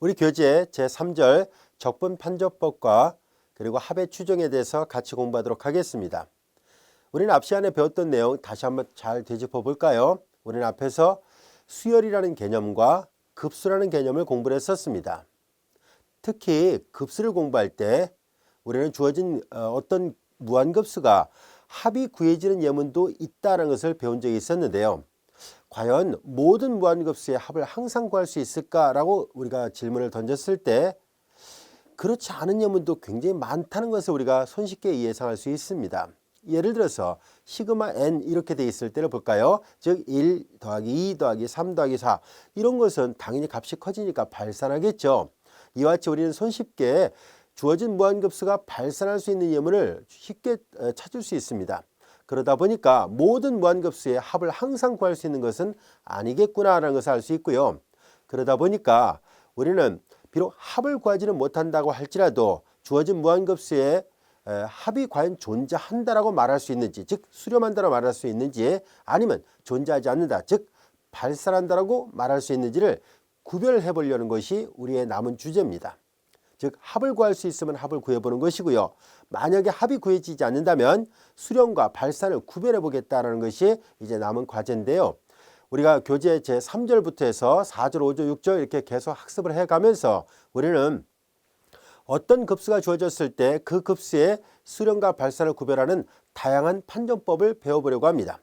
우리 교재 제3절 적분 판정법과 그리고 합의 추정에 대해서 같이 공부하도록 하겠습니다. 우리는 앞 시간에 배웠던 내용 다시 한번 잘 되짚어 볼까요? 우리는 앞에서 수열이라는 개념과 급수라는 개념을 공부를 했었습니다. 특히 급수를 공부할 때 우리는 주어진 어떤 무한급수가 합이 구해지는 예문도 있다는 것을 배운 적이 있었는데요. 과연 모든 무한급수의 합을 항상 구할 수 있을까라고 우리가 질문을 던졌을 때 그렇지 않은 예문도 굉장히 많다는 것을 우리가 손쉽게 예상할 수 있습니다. 예를 들어서 시그마 n 이렇게 돼 있을 때를 볼까요? 즉 1 더하기 2 더하기 3 더하기 4 이런 것은 당연히 값이 커지니까 발산하겠죠. 이와 같이 우리는 손쉽게 주어진 무한급수가 발산할 수 있는 예문을 쉽게 찾을 수 있습니다. 그러다 보니까 모든 무한급수의 합을 항상 구할 수 있는 것은 아니겠구나라는 것을 알 수 있고요. 그러다 보니까 우리는 비록 합을 구하지는 못한다고 할지라도 주어진 무한급수의 합이 과연 존재한다라고 말할 수 있는지, 즉 수렴한다라고 말할 수 있는지, 아니면 존재하지 않는다, 즉 발산한다라고 말할 수 있는지를 구별해 보려는 것이 우리의 남은 주제입니다. 즉 합을 구할 수 있으면 합을 구해보는 것이고요. 만약에 합이 구해지지 않는다면 수렴과 발산을 구별해 보겠다는 것이 이제 남은 과제인데요. 우리가 교재 제3절부터 해서 4절, 5절, 6절 이렇게 계속 학습을 해가면서 우리는 어떤 급수가 주어졌을 때 그 급수의 수렴과 발산을 구별하는 다양한 판정법을 배워보려고 합니다.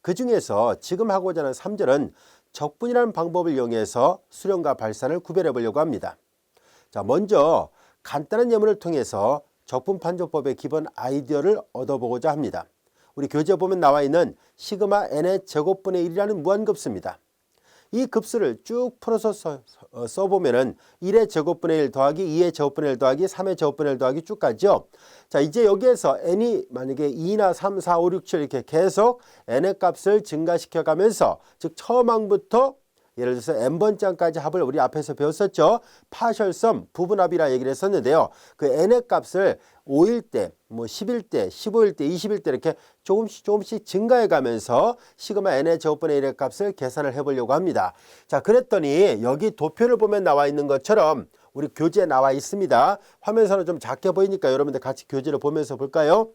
그 중에서 지금 하고자 하는 3절은 적분이라는 방법을 이용해서 수렴과 발산을 구별해 보려고 합니다. 자, 먼저 간단한 예문을 통해서 적분 판정법의 기본 아이디어를 얻어보고자 합니다. 우리 교재에 보면 나와 있는 시그마 n의 제곱분의 1이라는 무한급수입니다. 이 급수를 쭉 풀어서 써보면은 1의 제곱분의 1 더하기 2의 제곱분의 1 더하기 3의 제곱분의 1 더하기 쭉 가죠. 자, 이제 여기에서 n이 만약에 2나 3, 4, 5, 6, 7 이렇게 계속 n의 값을 증가시켜 가면서 즉 처음 항부터 예를 들어서 n번째 항까지 합을 우리 앞에서 배웠었죠. 파셜섬, 부분합이라 얘기를 했었는데요. 그 n의 값을 5일 때, 10일 때, 15일 때, 20일 때 이렇게 조금씩 증가해 가면서 시그마 n의 제곱분의 1의 값을 계산을 해보려고 합니다. 자, 그랬더니 여기 도표를 보면 나와 있는 것처럼 우리 교재에 나와 있습니다. 화면상으로 좀 작게 보이니까 여러분들 같이 교재를 보면서 볼까요?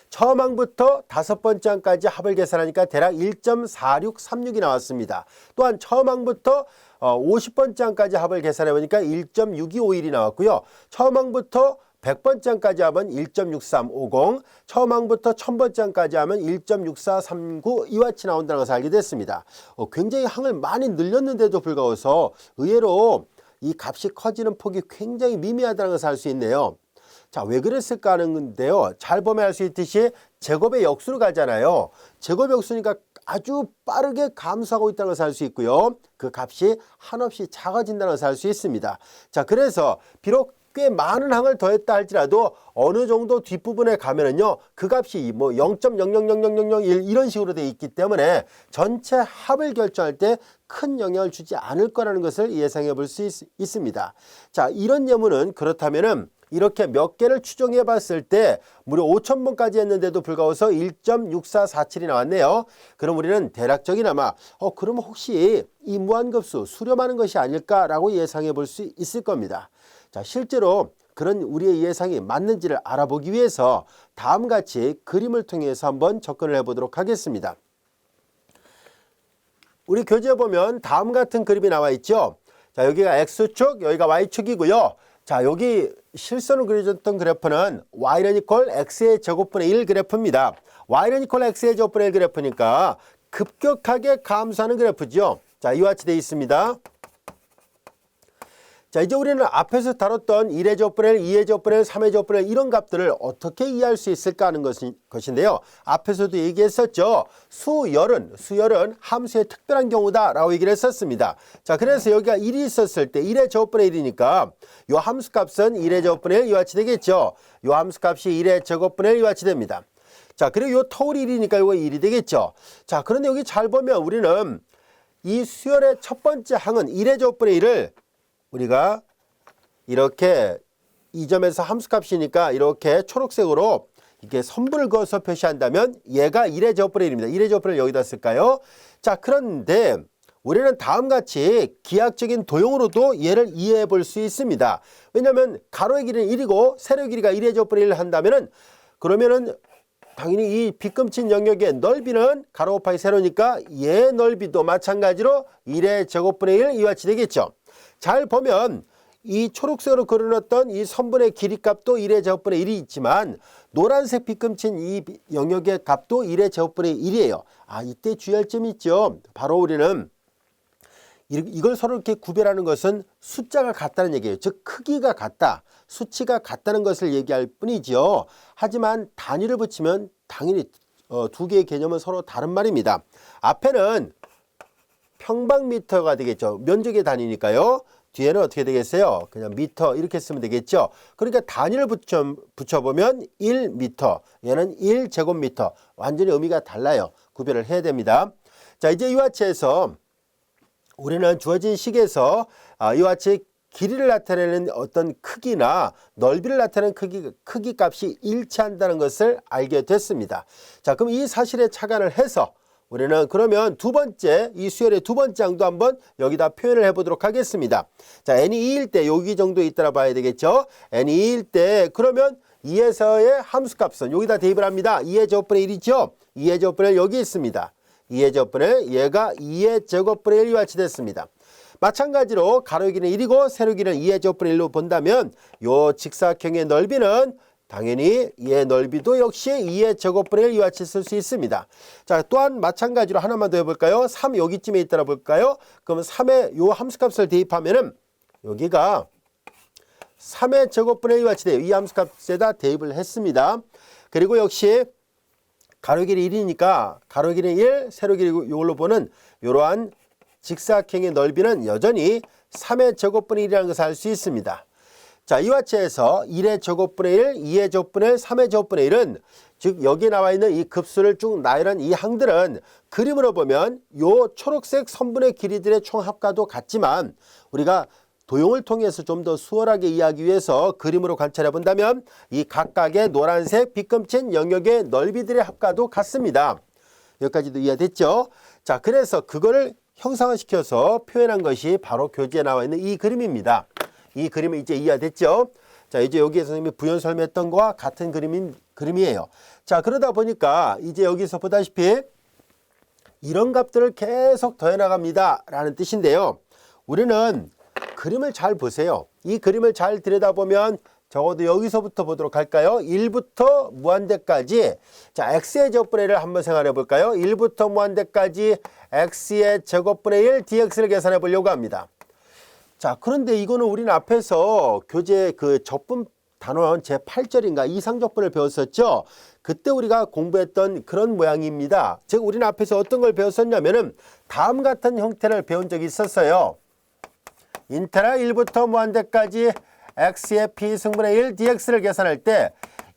처음 항부터 5번째 항까지 합을 계산하니까 대략 1.4636이 나왔습니다. 또한 처음 항부터 50번째 항까지 합을 계산해 보니까 1.6251이 나왔고요. 처음 항부터 100번째 항까지 하면 1.6350, 처음 항부터 1000번째 항까지 하면 1.6439 이와 같이 나온다는 것을 알게 됐습니다. 굉장히 항을 많이 늘렸는데도 불구하고 의외로 이 값이 커지는 폭이 굉장히 미미하다는 것을 알 수 있네요. 자, 왜 그랬을까 하는 건데요. 잘 보면 알 수 있듯이 제곱의 역수로 가잖아요. 제곱의 역수니까 아주 빠르게 감소하고 있다는 것을 알 수 있고요. 그 값이 한없이 작아진다는 것을 알 수 있습니다. 자, 그래서 비록 꽤 많은 항을 더했다 할지라도 어느 정도 뒷부분에 가면은요, 그 값이 0.000001 이런 식으로 되어 있기 때문에 전체 합을 결정할 때 큰 영향을 주지 않을 거라는 것을 예상해 볼 수 있습니다. 자, 이런 예문은 그렇다면은 이렇게 몇 개를 추정해 봤을 때 무려 5000번까지 했는데도 불구하고 1.6447이 나왔네요. 그럼 우리는 대략적이나마 그럼 혹시 이 무한급수 수렴하는 것이 아닐까라고 예상해 볼 수 있을 겁니다. 자, 실제로 그런 우리의 예상이 맞는지를 알아보기 위해서 다음과 같이 그림을 통해서 한번 접근을 해보도록 하겠습니다. 우리 교재에 보면 다음 같은 그림이 나와 있죠. 자, 여기가 X축, 여기가 Y축이고요. 자, 여기 실선으로 그려졌던 그래프는 Y는 이퀄 X의 제곱분의 1 그래프입니다. Y는 이퀄 X의 제곱분의 1 그래프니까 급격하게 감소하는 그래프죠. 자, 이와 같이 되어 있습니다. 자, 이제 우리는 앞에서 다뤘던 1의 제곱분의 1, 2의 제곱분의 1, 3의 제곱분의 1 이런 값들을 어떻게 이해할 수 있을까 하는 것인데요. 앞에서도 얘기했었죠. 수열은 함수의 특별한 경우다 라고 얘기를 했었습니다. 자, 그래서 여기가 1이 있었을 때 1의 제곱분의 1이니까 이 함수 값은 1의 제곱분의 1 이와 같이 되겠죠. 이 함수 값이 1의 제곱분의 1 이와 같이 됩니다. 자, 그리고 이 터울이 1이니까 이거 1이 되겠죠. 자, 그런데 여기 잘 보면 우리는 이 수열의 첫 번째 항은 1의 제곱분의 1을 우리가 이렇게 이 점에서 함수값이니까 이렇게 초록색으로 이렇게 선분을 그어서 표시한다면 얘가 1의 제곱분의 1입니다. 1의 제곱분을 여기다 쓸까요? 자, 그런데 우리는 다음같이 기하학적인 도형으로도 얘를 이해해 볼 수 있습니다. 왜냐하면 가로의 길이는 1이고 세로의 길이가 1의 제곱분의 1을 한다면은 그러면은 당연히 이 빗금친 영역의 넓이는 가로 곱하기 세로니까 얘 넓이도 마찬가지로 1의 제곱분의 1 이와 같이 되겠죠. 잘 보면 이 초록색으로 그려놨던 이 선분의 길이 값도 1의 제곱분의 1이 있지만 노란색 빗금친 이 영역의 값도 1의 제곱분의 1이에요. 이때 주의할 점이 있죠. 바로 우리는 이걸 서로 이렇게 구별하는 것은 숫자가 같다는 얘기예요. 즉 크기가 같다, 수치가 같다는 것을 얘기할 뿐이죠. 하지만 단위를 붙이면 당연히 두 개의 개념은 서로 다른 말입니다. 앞에는 평방미터가 되겠죠. 면적의 단위니까요. 뒤에는 어떻게 되겠어요? 그냥 미터 이렇게 쓰면 되겠죠. 그러니까 단위를 붙여보면 1미터, 얘는 1제곱미터. 완전히 의미가 달라요. 구별을 해야 됩니다. 자, 이제 이와 같이 해서 우리는 주어진 식에서 이와 같이 길이를 나타내는 어떤 크기나 넓이를 나타내는 크기 값이 일치한다는 것을 알게 됐습니다. 자, 그럼 이 사실에 착안을 해서 우리는 그러면 두 번째, 이 수열의 두 번째 항도 한번 여기다 표현을 해보도록 하겠습니다. 자, n이 2일 때 여기 정도 있다라 봐야 되겠죠. n이 2일 때 그러면 2에서의 함수값은 여기다 대입을 합니다. 2의 제곱분의 1이죠. 2의 제곱분의 1 여기 있습니다. 2의 제곱분의 1, 얘가 2의 제곱분의 1이 같이 됐습니다. 마찬가지로 가로의 길이는 1이고 세로의 길이는 2의 제곱분의 1로 본다면 요 직사각형의 넓이는 당연히 얘 넓이도 역시 2의 제곱분의 1 이와 같이 쓸 수 있습니다. 자, 또한 마찬가지로 하나만 더 해볼까요? 3 여기쯤에 있다라 볼까요? 그러면 3의 요 함수값을 대입하면은 여기가 3의 제곱분의 1과 같이 돼요. 이 함수값에다 대입을 했습니다. 그리고 역시 가로 길이 1이니까 가로 길이 1, 세로 길이 이걸로 보는 이러한 직사각형의 넓이는 여전히 3의 제곱분의 1이라는 것을 알 수 있습니다. 자, 이와 같이 해서 1의 제곱분의 1, 2의 제곱분의 1, 3의 제곱분의 1은 즉 여기 나와 있는 이 급수를 쭉 나열한 이 항들은 그림으로 보면 요 초록색 선분의 길이들의 총합과도 같지만 우리가 도형을 통해서 좀 더 수월하게 이해하기 위해서 그림으로 관찰해 본다면 이 각각의 노란색 빗금친 영역의 넓이들의 합과도 같습니다. 여기까지도 이해됐죠? 자, 그래서 그거를 형상화시켜서 표현한 것이 바로 교재에 나와 있는 이 그림입니다. 이 그림은 이제 이해됐죠? 자, 이제 여기에 선생님이 부연 설명했던 것과 같은 그림이에요. 자, 그러다 보니까 이제 여기서 보다시피 이런 값들을 계속 더해 나갑니다 라는 뜻인데요. 우리는 그림을 잘 보세요. 이 그림을 잘 들여다보면 적어도 여기서부터 보도록 할까요? 1부터 무한대까지 자, x의 제곱분의 1을 한번 생각해 볼까요? 1부터 무한대까지 x의 제곱분의 1 dx를 계산해 보려고 합니다. 자, 그런데 이거는 우리는 앞에서 교재 그 적분 단원 제8절인가 이상적분을 배웠었죠. 그때 우리가 공부했던 그런 모양입니다. 즉 우리는 앞에서 어떤 걸 배웠었냐면은 다음 같은 형태를 배운 적이 있었어요. 인테라 1부터 무한대까지 x의 p승분의 1 dx를 계산할 때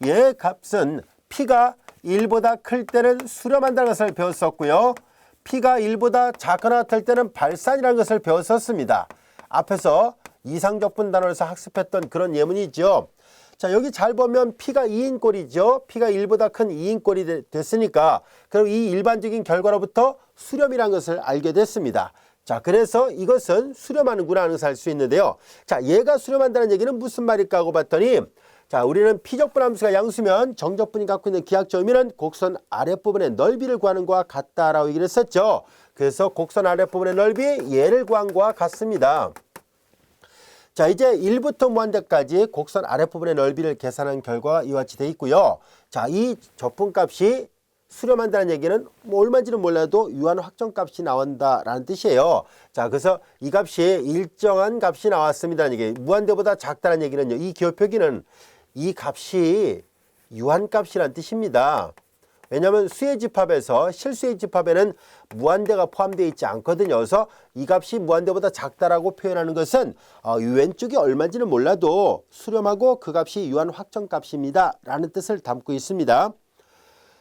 얘 값은 p가 1보다 클 때는 수렴한다는 것을 배웠었고요. p가 1보다 작거나 같을 때는 발산이라는 것을 배웠었습니다. 앞에서 이상적분 단원에서 학습했던 그런 예문이죠. 자, 여기 잘 보면 p가 2인 꼴이죠. p가 1보다 큰 2인 꼴이 됐으니까 그럼 이 일반적인 결과로부터 수렴이라는 것을 알게 됐습니다. 자, 그래서 이것은 수렴하는구나 하는 것을 알 수 있는데요. 자, 얘가 수렴한다는 얘기는 무슨 말일까 하고 봤더니 자, 우리는 피적분 함수가 양수면 정적분이 갖고 있는 기하학적 의미는 곡선 아랫부분의 넓이를 구하는 것과 같다라고 얘기를 했었죠. 그래서 곡선 아랫부분의 넓이 얘를 구한 것과 같습니다. 자, 이제 1부터 무한대까지 곡선 아랫부분의 넓이를 계산한 결과가 이와 같이 되어 있고요. 자, 이 적분값이 수렴한다는 얘기는 뭐 얼마인지는 몰라도 유한 확정값이 나온다라는 뜻이에요. 자, 그래서 이 값이 일정한 값이 나왔습니다는 얘기. 무한대보다 작다는 얘기는요. 이 기호 표기는 이 값이 유한값이라는 뜻입니다. 왜냐하면 수의 집합에서 실수의 집합에는 무한대가 포함되어 있지 않거든요. 그래서 이 값이 무한대보다 작다라고 표현하는 것은 왼쪽이 얼마인지는 몰라도 수렴하고 그 값이 유한 확정값입니다 라는 뜻을 담고 있습니다.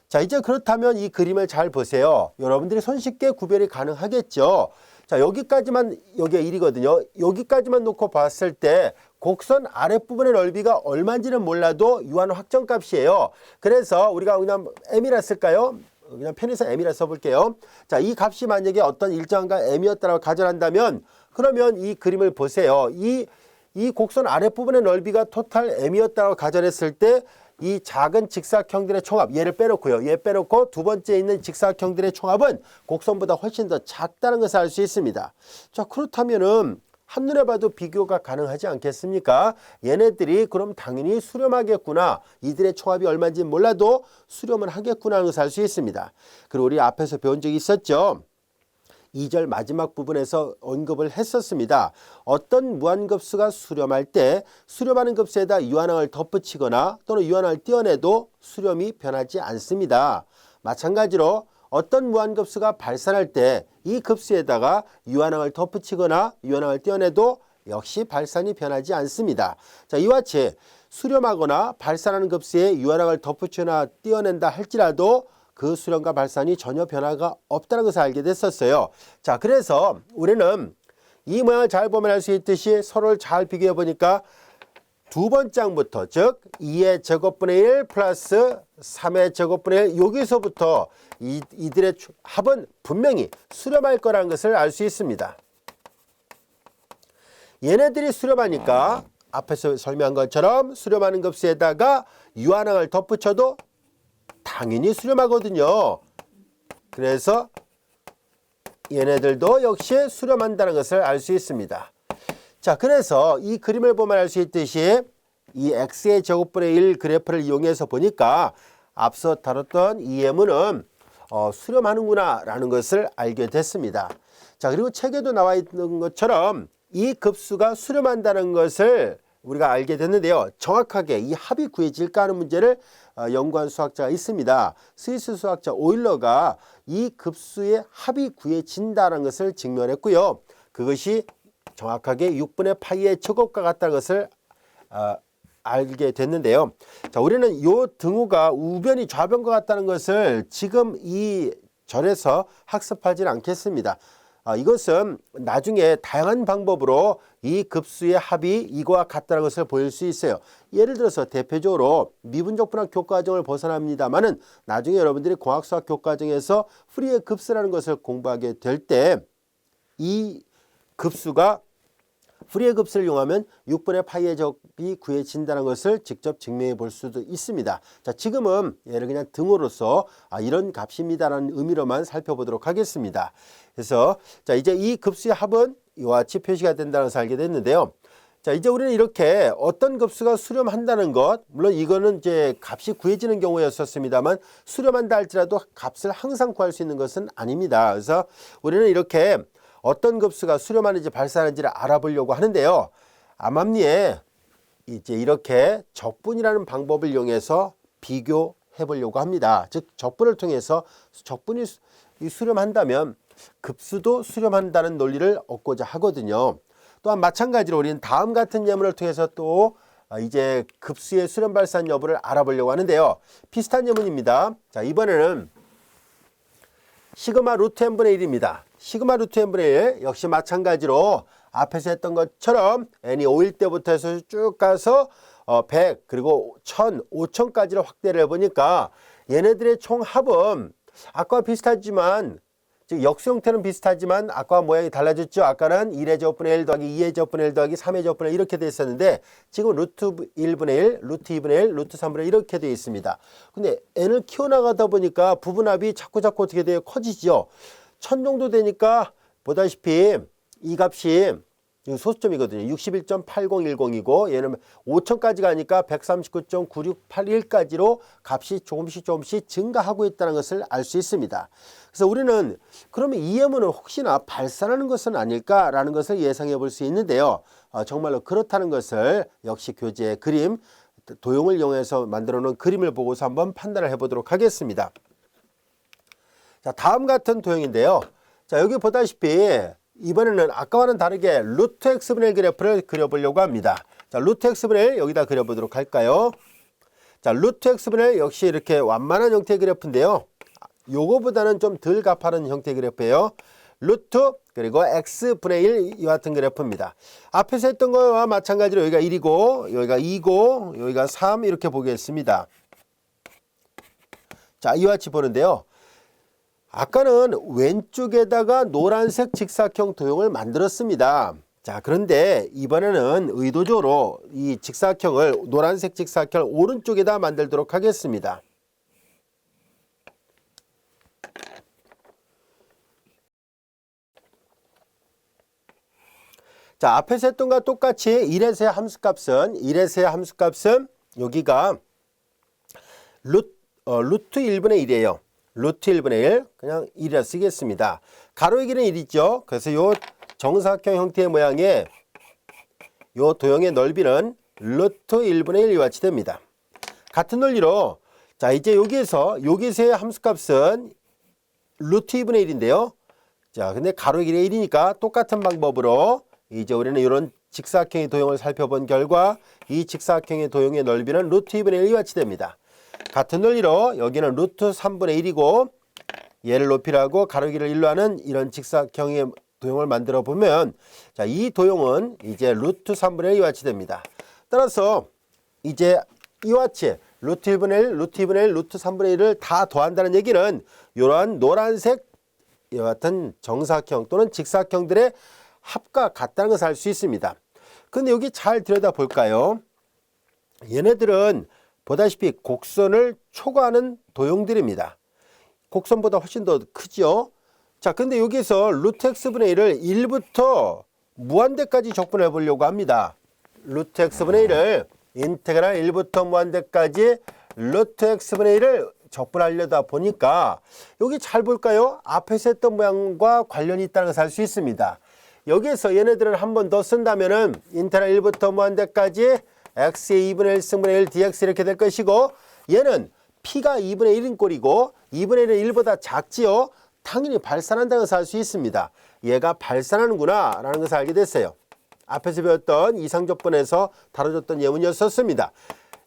자, 이제 그렇다면 이 그림을 잘 보세요. 여러분들이 손쉽게 구별이 가능하겠죠. 자, 여기까지만 여기가 1이거든요. 여기까지만 놓고 봤을 때 곡선 아랫부분의 넓이가 얼마인지는 몰라도 유한 확정값이에요. 그래서 우리가 그냥 m이라 쓸까요? 그냥 편의상 m이라 써볼게요. 자, 이 값이 만약에 어떤 일정한 값 m이었다고 가정한다면 그러면 이 그림을 보세요. 이 곡선 아랫부분의 넓이가 토탈 m이었다고 가정했을 때 이 작은 직사각형들의 총합, 얘를 빼놓고요. 얘 빼놓고 두 번째 있는 직사각형들의 총합은 곡선보다 훨씬 더 작다는 것을 알 수 있습니다. 자, 그렇다면은 한눈에 봐도 비교가 가능하지 않겠습니까? 얘네들이 그럼 당연히 수렴하겠구나. 이들의 총합이 얼마인지 몰라도 수렴을 하겠구나 하는 것을 알 수 있습니다. 그리고 우리 앞에서 배운 적이 있었죠. 2절 마지막 부분에서 언급을 했었습니다. 어떤 무한급수가 수렴할 때 수렴하는 급수에다 유한항을 덧붙이거나 또는 유한항을 떼어내도 수렴이 변하지 않습니다. 마찬가지로 어떤 무한급수가 발산할 때 이 급수에다가 유한항을 덧붙이거나 유한항을 떼어내도 역시 발산이 변하지 않습니다. 자, 이와 같이 수렴하거나 발산하는 급수에 유한항을 덧붙이거나 떼어낸다 할지라도 그 수렴과 발산이 전혀 변화가 없다는 것을 알게 됐었어요. 자, 그래서 우리는 이 모양을 잘 보면 알 수 있듯이 서로를 잘 비교해 보니까 두 번째 항부터 즉 2의 제곱분의 1 플러스 3의 제곱분의 1 여기서부터 이들의 합은 분명히 수렴할 거라는 것을 알 수 있습니다. 얘네들이 수렴하니까 앞에서 설명한 것처럼 수렴하는 급수에다가 유한항을 덧붙여도 당연히 수렴하거든요. 그래서 얘네들도 역시 수렴한다는 것을 알 수 있습니다. 자, 그래서 이 그림을 보면 알 수 있듯이 이 x의 제곱분의 1 그래프를 이용해서 보니까 앞서 다뤘던 이 예문은 수렴하는구나 라는 것을 알게 됐습니다. 자, 그리고 책에도 나와 있는 것처럼 이 급수가 수렴한다는 것을 우리가 알게 됐는데요. 정확하게 이 합이 구해질까 하는 문제를 연구한 수학자가 있습니다. 스위스 수학자 오일러가 이 급수의 합이 구해진다는 것을 증명했고요. 그것이 정확하게 6분의 파이의 제곱과 같다는 것을 알게 됐는데요. 자, 우리는 이 등호가 우변이 좌변과 같다는 것을 지금 이 절에서 학습하지는 않겠습니다. 이것은 나중에 다양한 방법으로 이 급수의 합이 이거와 같다는 것을 보일 수 있어요. 예를 들어서 대표적으로 미분적분학 교과정을 벗어납니다만은 나중에 여러분들이 공학수학 교과정에서 프리의 급수라는 것을 공부하게 될 때 이 급수가 프리의 급수를 이용하면 6분의 파이의 제곱이 구해진다는 것을 직접 증명해 볼 수도 있습니다. 자, 지금은 얘를 그냥 등호로서 이런 값입니다라는 의미로만 살펴보도록 하겠습니다. 그래서 자, 이제 이 급수의 합은 이와 같이 표시가 된다는 것을 알게 됐는데요. 자, 이제 우리는 이렇게 어떤 급수가 수렴한다는 것, 물론 이거는 이제 값이 구해지는 경우였었습니다만 수렴한다 할지라도 값을 항상 구할 수 있는 것은 아닙니다. 그래서 우리는 이렇게 어떤 급수가 수렴하는지 발산하는지를 알아보려고 하는데요. 암암리에 이제 이렇게 적분이라는 방법을 이용해서 비교해 보려고 합니다. 즉 적분을 통해서 적분이 수렴한다면 급수도 수렴한다는 논리를 얻고자 하거든요. 또한 마찬가지로 우리는 다음 같은 예문을 통해서 또 이제 급수의 수렴 발산 여부를 알아보려고 하는데요. 비슷한 예문입니다. 자, 이번에는 시그마 루트 n분의 1입니다. 시그마 루트 n분의 1 역시 마찬가지로 앞에서 했던 것처럼 n이 5일 때부터 해서 쭉 가서 100 그리고 1000, 5000까지로 확대를 해보니까 얘네들의 총합은 아까와 비슷하지만 즉 역수 형태는 비슷하지만 아까와 모양이 달라졌죠. 아까는 1의 제곱분의 1 더하기 2의 제곱분의 1 더하기 3의 제곱분의 1 이렇게 되어 있었는데 지금 루트 1분의 1, 루트 2분의 1, 루트 3분의 1 이렇게 되어 있습니다. 근데 n을 키워나가다 보니까 부분합이 자꾸 어떻게 돼요? 커지죠. 1000 정도 되니까 보다시피 이 값이 소수점이거든요. 61.8010이고 얘는 5000까지 가니까 139.9681까지로 값이 조금씩 증가하고 있다는 것을 알 수 있습니다. 그래서 우리는 그러면 이 예문은 혹시나 발산하는 것은 아닐까라는 것을 예상해 볼 수 있는데요. 정말로 그렇다는 것을 역시 교재의 그림, 도형을 이용해서 만들어 놓은 그림을 보고서 한번 판단을 해보도록 하겠습니다. 자, 다음 같은 도형인데요. 자, 여기 보다시피 이번에는 아까와는 다르게 루트 x분의 1 그래프를 그려보려고 합니다. 자, 루트 x분의 1 여기다 그려보도록 할까요? 자, 루트 x분의 1 역시 이렇게 완만한 형태의 그래프인데요. 요거보다는 좀 덜 가파른 형태의 그래프예요. 루트 그리고 x분의 1 이와 같은 그래프입니다. 앞에서 했던 거와 마찬가지로 여기가 1이고 여기가 2고 여기가 3 이렇게 보겠습니다. 자, 이와 같이 보는데요. 아까는 왼쪽에다가 노란색 직사각형 도형을 만들었습니다. 자, 그런데 이번에는 의도적으로 이 직사각형을 노란색 직사각형을 오른쪽에다 만들도록 하겠습니다. 자, 앞에서 했던 것과 똑같이 1에서의 함수값은 여기가 루트 1분의 1이에요. 루트 1분의 1 그냥 1이라 쓰겠습니다. 가로의 길은 1이죠. 그래서 요 정사각형 형태의 모양의 요 도형의 넓이는 루트 1분의 1 이와 같이 됩니다. 같은 논리로 자, 이제 여기서의 함수값은 루트 2분의 1인데요. 자, 근데 가로의 길이 1이니까 똑같은 방법으로 이제 우리는 이런 직사각형의 도형을 살펴본 결과 이 직사각형의 도형의 넓이는 루트 2분의 1이 같이 됩니다. 같은 논리로 여기는 루트 3분의 1이고 얘를 높이라고 가로 길이를 1로 하는 이런 직사각형의 도형을 만들어 보면 자, 이 도형은 이제 루트 3분의 1이 같이 됩니다. 따라서 이제 이와 같이 루트 1분의 1, 루트 2분의 1, 루트 3분의 1을 다 더한다는 얘기는 이러한 노란색 이와 같은 정사각형 또는 직사각형들의 합과 같다는 것을 알 수 있습니다. 근데 여기 잘 들여다 볼까요? 얘네들은 보다시피 곡선을 초과하는 도형들입니다. 곡선보다 훨씬 더 크죠? 자, 근데 여기서 루트 x분의 1을 1부터 무한대까지 적분해 보려고 합니다. 루트 x분의 1을 인테그랄 1부터 무한대까지 루트 x분의 1을 적분하려다 보니까 여기 잘 볼까요? 앞에서 했던 모양과 관련이 있다는 것을 알 수 있습니다. 여기에서 얘네들은 한 번 더 쓴다면은 인테그랄 1부터 무한대까지 x의 2분의 1 승분의 1 dx 이렇게 될 것이고 얘는 p가 2분의 1인 꼴이고 2분의 1은 1보다 작지요. 당연히 발산한다는 것을 알 수 있습니다. 얘가 발산하는구나 라는 것을 알게 됐어요. 앞에서 배웠던 이상적분에서 다뤄졌던 예문이었습니다.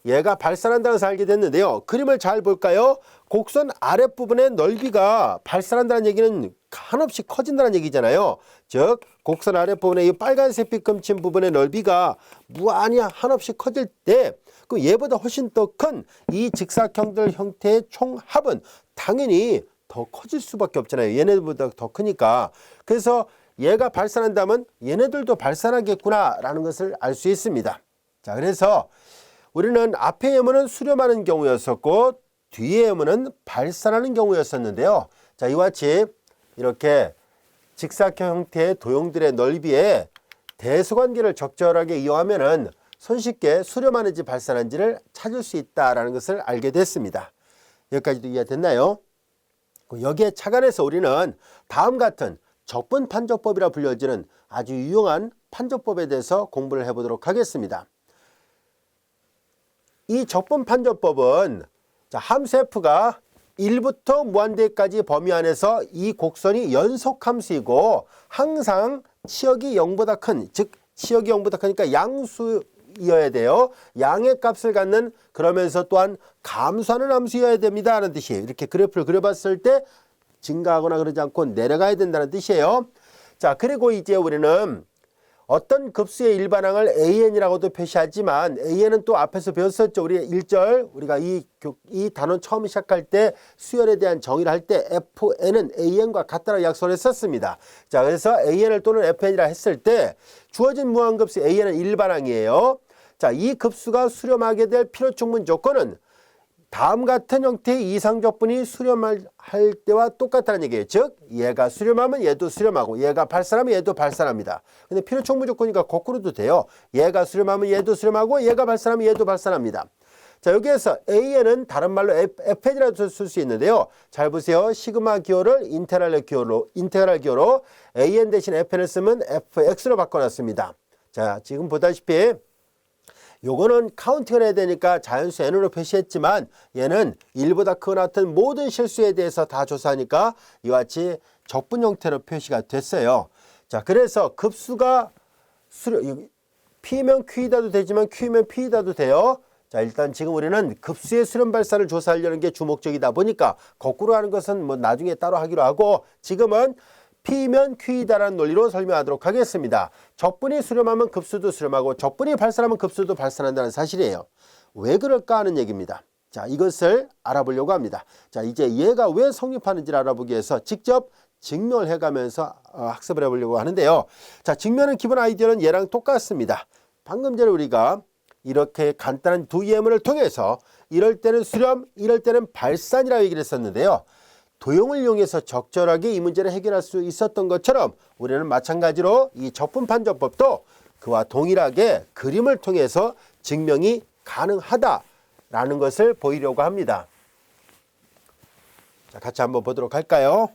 얘가 발산한다는 것을 알게 됐는데요. 그림을 잘 볼까요? 곡선 아랫부분의 넓이가 발산한다는 얘기는 한없이 커진다는 얘기잖아요. 즉 곡선 아랫부분의 이 빨간색 빛 금친 부분의 넓이가 무한히 한없이 커질 때 그 얘보다 훨씬 더 큰 이 직사각형들 형태의 총합은 당연히 더 커질 수밖에 없잖아요. 얘네들보다 더 크니까. 그래서 얘가 발산한다면 얘네들도 발산하겠구나 라는 것을 알 수 있습니다. 자, 그래서 우리는 앞의 예문은 수렴하는 경우였었고 뒤의 예문은 발산하는 경우였었는데요. 자, 이와 같이 이렇게 직사각형 형태의 도형들의 넓이에 대수관계를 적절하게 이용하면은 손쉽게 수렴하는지 발산한지를 찾을 수 있다라는 것을 알게 됐습니다. 여기까지도 이해됐나요? 여기에 착안해서 우리는 다음 같은 적분 판정법이라 불려지는 아주 유용한 판정법에 대해서 공부를 해보도록 하겠습니다. 이 적분 판정법은 함수 f가 1부터 무한대까지 범위 안에서 이 곡선이 연속함수이고 항상 치역이 0보다 큰, 즉 치역이 0보다 크니까 양수여야 돼요. 양의 값을 갖는 그러면서 또한 감소하는 함수여야 됩니다 하는 뜻이에요. 이렇게 그래프를 그려봤을 때 증가하거나 그러지 않고 내려가야 된다는 뜻이에요. 자, 그리고 이제 우리는 어떤 급수의 일반항을 AN이라고도 표시하지만 AN은 또 앞에서 배웠었죠. 우리 1절 우리가 이 단원 처음 시작할 때 수열에 대한 정의를 할 때 FN은 AN과 같다라고 약속을 했었습니다. 자, 그래서 AN을 또는 FN이라 했을 때 주어진 무한급수 AN은 일반항이에요. 자, 이 급수가 수렴하게 될 필요충분 조건은 다음 같은 형태의 이상적분이 수렴할 때와 똑같다는 얘기예요. 즉 얘가 수렴하면 얘도 수렴하고 얘가 발산하면 얘도 발산합니다. 근데 필요충분 조건이니까 거꾸로도 돼요. 얘가 수렴하면 얘도 수렴하고 얘가 발산하면 얘도 발산합니다. 자, 여기에서 AN은 다른 말로 FN이라도 쓸 수 있는데요. 잘 보세요. 시그마 기호를 인테그랄 기호로 AN 대신 FN을 쓰면 FX로 바꿔놨습니다. 자, 지금 보다시피 요거는 카운팅을 해야 되니까 자연수 n으로 표시했지만 얘는 1보다 크거나 같은 모든 실수에 대해서 다 조사하니까 이와 같이 적분 형태로 표시가 됐어요. 자, 그래서 급수가 P면 Q이다도 되지만 Q면 P이다도 돼요. 자, 일단 지금 우리는 급수의 수렴 발산을 조사하려는 게 주목적이다 보니까 거꾸로 하는 것은 뭐 나중에 따로 하기로 하고 지금은 P면 Q이다라는 논리로 설명하도록 하겠습니다. 적분이 수렴하면 급수도 수렴하고 적분이 발산하면 급수도 발산한다는 사실이에요. 왜 그럴까 하는 얘기입니다. 자, 이것을 알아보려고 합니다. 자, 이제 얘가 왜 성립하는지를 알아보기 위해서 직접 직면을 해가면서 학습을 해보려고 하는데요. 자, 직면은 기본 아이디어는 얘랑 똑같습니다. 방금 전에 우리가 이렇게 간단한 두 예문을 통해서 이럴 때는 수렴, 이럴 때는 발산이라고 얘기를 했었는데요. 도형을 이용해서 적절하게 이 문제를 해결할 수 있었던 것처럼 우리는 마찬가지로 이 적분판정법도 그와 동일하게 그림을 통해서 증명이 가능하다라는 것을 보이려고 합니다. 자, 같이 한번 보도록 할까요?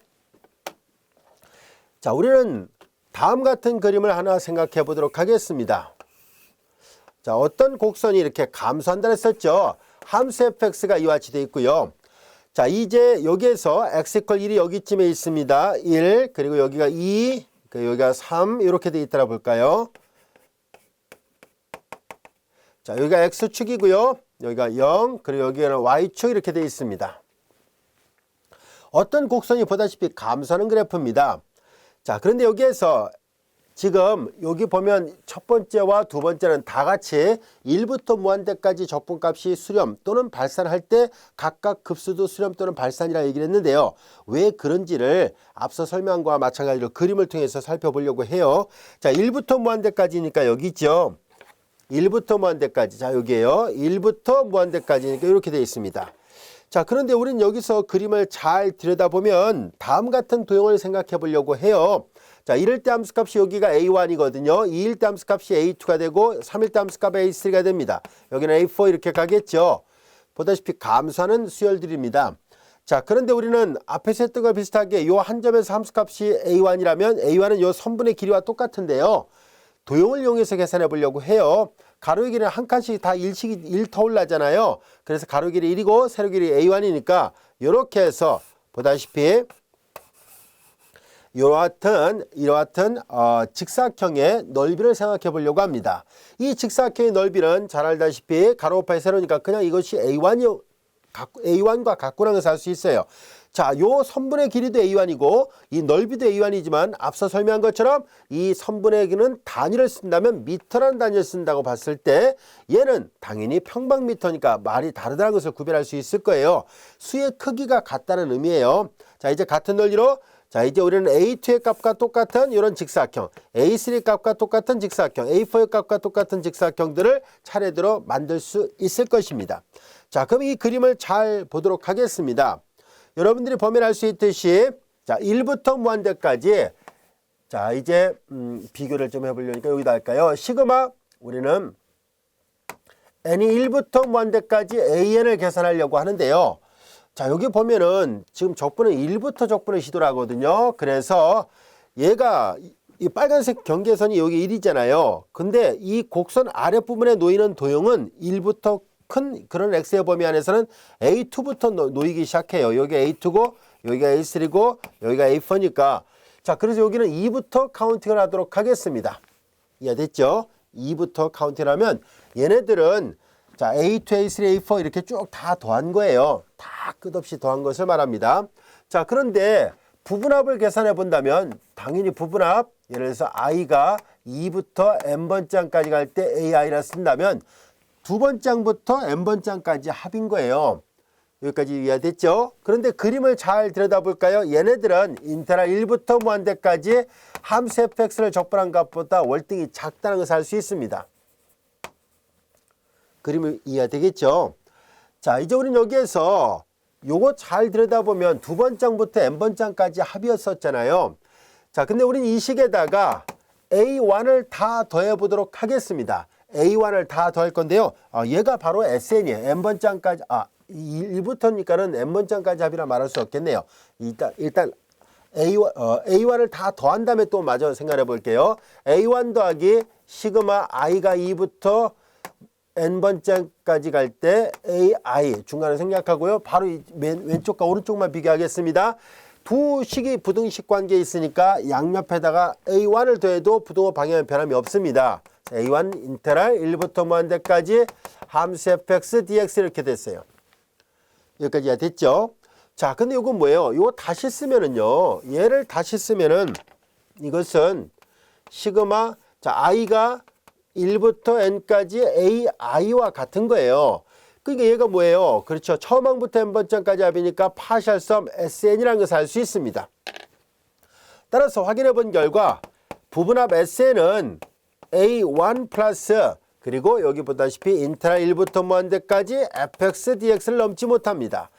자, 우리는 다음 같은 그림을 하나 생각해 보도록 하겠습니다. 자, 어떤 곡선이 이렇게 감소한다 했었죠. 함수 fx가 이와 같이 되어 있고요. 자, 이제 여기에서 x = 1이 여기쯤에 있습니다. 1, 그리고 여기가 2, 여기가 3 이렇게 되어 있더라 볼까요? 자, 여기가 x축이고요. 여기가 0, 그리고 여기는 y축 이렇게 되어 있습니다. 어떤 곡선이 보다시피 감소하는 그래프입니다. 자, 그런데 여기에서 지금 여기 보면 첫 번째와 두 번째는 다 같이 1부터 무한대까지 적분값이 수렴 또는 발산할 때 각각 급수도 수렴 또는 발산이라 얘기를 했는데요. 왜 그런지를 앞서 설명한 거와 마찬가지로 그림을 통해서 살펴보려고 해요. 자, 1부터 무한대까지니까 여기 있죠. 1부터 무한대까지. 자, 여기에요. 1부터 무한대까지니까 이렇게 되어 있습니다. 자, 그런데 우리는 여기서 그림을 잘 들여다보면 다음 같은 도형을 생각해 보려고 해요. 자, 1일 때 함수값이 여기가 A1이거든요. 2일 때 함수값이 A2가 되고 3일 때 함수값이 A3가 됩니다. 여기는 A4 이렇게 가겠죠. 보다시피 감소하는 수열들입니다. 자, 그런데 우리는 앞에서 했던 거 비슷하게 이 한 점에서 함수값이 A1이라면 A1은 이 선분의 길이와 똑같은데요. 도형을 이용해서 계산해 보려고 해요. 가로 길이는 한 칸씩 다 1 터올라잖아요. 그래서 가로 길이 1이고 세로 길이 A1이니까 이렇게 해서 보다시피 이러한 직사각형의 넓이를 생각해 보려고 합니다. 이 직사각형의 넓이는 잘 알다시피 가로 곱하기 세로니까 그냥 이것이 A1과 같구나 것을 알 수 있어요. 자, 요 선분의 길이도 A1이고 이 넓이도 A1이지만 앞서 설명한 것처럼 이 선분의 길이는 단위를 쓴다면 미터라는 단위를 쓴다고 봤을 때 얘는 당연히 평방미터니까 말이 다르다는 것을 구별할 수 있을 거예요. 수의 크기가 같다는 의미예요. 자, 이제 같은 논리로 자, 이제 우리는 A2의 값과 똑같은 이런 직사각형, A3의 값과 똑같은 직사각형, A4의 값과 똑같은 직사각형들을 차례대로 만들 수 있을 것입니다. 자, 그럼 이 그림을 잘 보도록 하겠습니다. 여러분들이 보면 알 수 있듯이 자, 1부터 무한대까지 자, 이제 비교를 좀 해보려니까 여기다 할까요? 시그마 우리는 n이 1부터 무한대까지 an을 계산하려고 하는데요. 자, 여기 보면은 지금 적분은 1부터 적분을 시도를 하거든요. 그래서 얘가 이 빨간색 경계선이 여기 1이잖아요. 근데 이 곡선 아랫부분에 놓이는 도형은 1부터 큰 그런 x의 범위 안에서는 A2부터 놓이기 시작해요. 여기 A2고 여기가 A3고 여기가 A4니까 자, 그래서 여기는 2부터 카운팅을 하도록 하겠습니다. 이해됐죠? 2부터 카운팅을 하면 얘네들은 자, A2, A3, A4 이렇게 쭉 다 더한 거예요. 다 끝없이 더한 것을 말합니다. 자, 그런데 부분합을 계산해 본다면 당연히 부분합 예를 들어서 i가 2부터 n번장까지 갈 때 ai라 쓴다면 두 번장부터 n번장까지 합인 거예요. 여기까지 이해됐죠? 그런데 그림을 잘 들여다볼까요? 얘네들은 인테그랄 1부터 무한대까지 함수 fx를 적분한 값보다 월등히 작다는 것을 알 수 있습니다. 그림을 이해되겠죠? 자, 이제 우리는 여기에서 요거 잘 들여다보면 두 번장부터 n번장까지 합이었었잖아요. 자, 근데 우리는 이 식에다가 A1을 다 더해 보도록 하겠습니다. A1을 다 더할 건데요. 얘가 바로 SN이에요. n번장까지, 1부터니까는 n번장까지 합이라 말할 수 없겠네요. 일단 A1을 다 더한 다음에 또 마저 생각해 볼게요. A1 더하기 시그마 i가 2부터 n번째까지 갈 때 AI 중간에 생략하고요. 바로 왼쪽과 오른쪽만 비교하겠습니다. 두 식이 부등식 관계에 있으니까 양옆에다가 A1을 더해도 부등호 방향의 변함이 없습니다. A1 인테그랄 1부터 무한대까지 함수 fx dx 이렇게 됐어요. 여기까지 됐죠? 자, 근데 이건 뭐예요? 이거 다시 쓰면은요. 얘를 다시 쓰면은 이것은 시그마 자, i가 1부터 n까지 ai와 같은 거예요. 그러니까 얘가 뭐예요? 그렇죠. 처음항부터 n번째까지 합이니까 파셜 썸 SN이라는 것을 알 수 있습니다. 따라서 확인해 본 결과 부분합 SN은 A1 플러스 그리고 여기 보다시피 인테그랄 1부터 무한대까지 fx dx를 넘지 못합니다.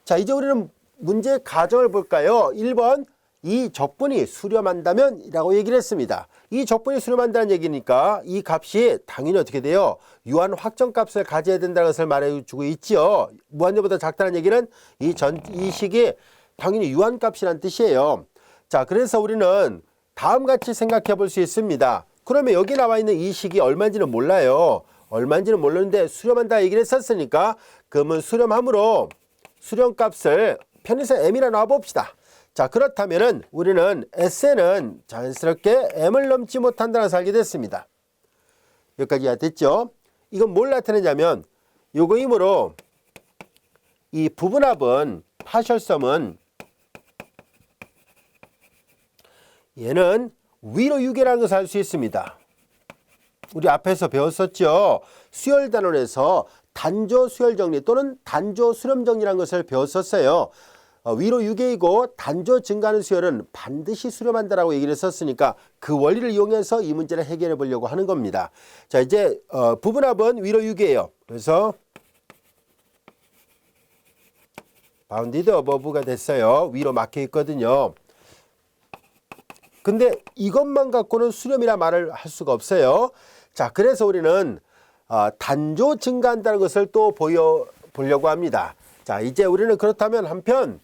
자, 이제 우리는 문제의 가정을 볼까요? 1번 이 적분이 수렴한다면 이라고 얘기를 했습니다. 이 적분이 수렴한다는 얘기니까 이 값이 당연히 어떻게 돼요? 유한 확정값을 가져야 된다는 것을 말해주고 있죠. 무한대보다 작다는 얘기는 이 식이 당연히 유한값이라는 뜻이에요. 자, 그래서 우리는 다음같이 생각해 볼 수 있습니다. 그러면 여기 나와 있는 이 식이 얼마인지는 몰라요. 얼마인지는 모르는데 수렴한다 얘기를 했었으니까 그러면 수렴함으로 수렴값을 편의상 m이라 놔봅시다. 자, 그렇다면은 우리는 SN은 자연스럽게 m을 넘지 못한다는 것을 알게 됐습니다. 여기까지 됐죠? 이건 뭘 나타내냐면 요거이므로 이 부분합은 파셜섬은 얘는 위로 6이라는 것을 알 수 있습니다. 우리 앞에서 배웠었죠. 수열 단원에서 단조 수열 정리 또는 단조 수렴 정리라는 것을 배웠었어요. 위로 6A이고 단조 증가하는 수열은 반드시 수렴한다라고 얘기를 했었으니까 그 원리를 이용해서 이 문제를 해결해 보려고 하는 겁니다. 자, 이제 부분합은 위로 6이에요. 그래서 바운디드 어버브가 됐어요. 위로 막혀 있거든요. 근데 이것만 갖고는 수렴이라 말을 할 수가 없어요. 자, 그래서 우리는 단조 증가한다는 것을 또 보여보려고 합니다. 자, 이제 우리는 그렇다면 한편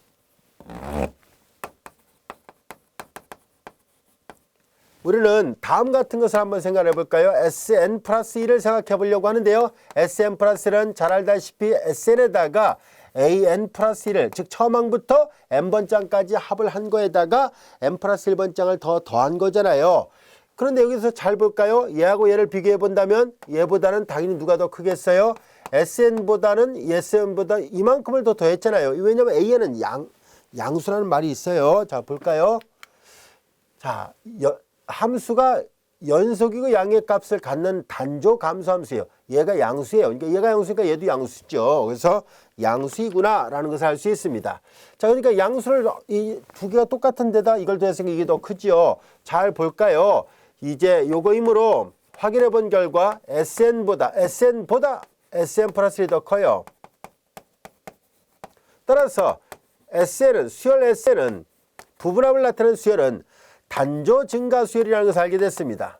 우리는 다음 같은 것을 한번 생각해 볼까요? SN 플러스 1을 생각해 보려고 하는데요. SN 플러스 1은 잘 알다시피 SN에다가 AN 플러스 1을 즉 처음항부터 n번장까지 합을 한 거에다가 n 플러스 1번장을 더한 거잖아요. 그런데 여기서 잘 볼까요? 얘하고 얘를 비교해 본다면 얘보다는 당연히 누가 더 크겠어요? SN보다는 SN보다 이만큼을 더 더했잖아요. 왜냐하면 AN은 양수라는 말이 있어요. 자, 볼까요? 자, 함수가 연속이고 양의 값을 갖는 단조 감소함수예요. 얘가 양수예요. 그러니까 얘가 양수니까 얘도 양수죠. 그래서 양수이구나 라는 것을 알 수 있습니다. 자, 그러니까 양수를 이 두 개가 똑같은 데다 이걸 더했으니까 이게 더 크죠. 잘 볼까요? 이제 요거이므로 확인해 본 결과 SN보다 SN 플러스 1이 더 커요. 따라서 수열 SN은 부분합을 나타내는 수열은 단조 증가 수열이라는 것을 알게 됐습니다.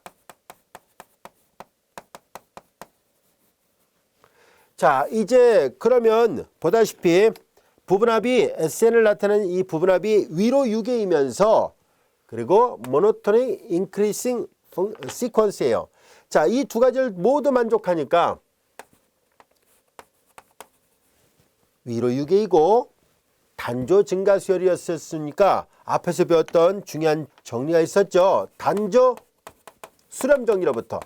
자, 이제 그러면 보다시피 부분합이 SN을 나타내는 이 부분합이 위로 6A이면서 그리고 모노토닉 인크리싱 시퀀스예요. 자, 이 두 가지를 모두 만족하니까 위로 6A이고 단조 증가 수열이었으니까 앞에서 배웠던 중요한 정리가 있었죠. 단조 수렴 정리로부터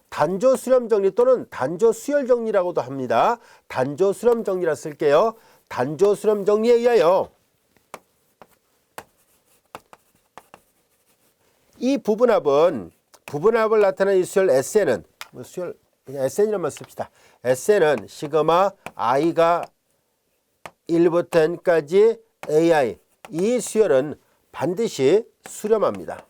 단조 수렴 정리 또는 단조 수열 정리라고도 합니다. 단조 수렴 정리라 쓸게요. 단조 수렴 정리에 의하여 이 부분합을 나타내는 이 수열 SN은 그냥 SN이라만 씁시다. SN은 시그마 i가 1부터 n까지 AI 이 수열은 반드시 수렴합니다.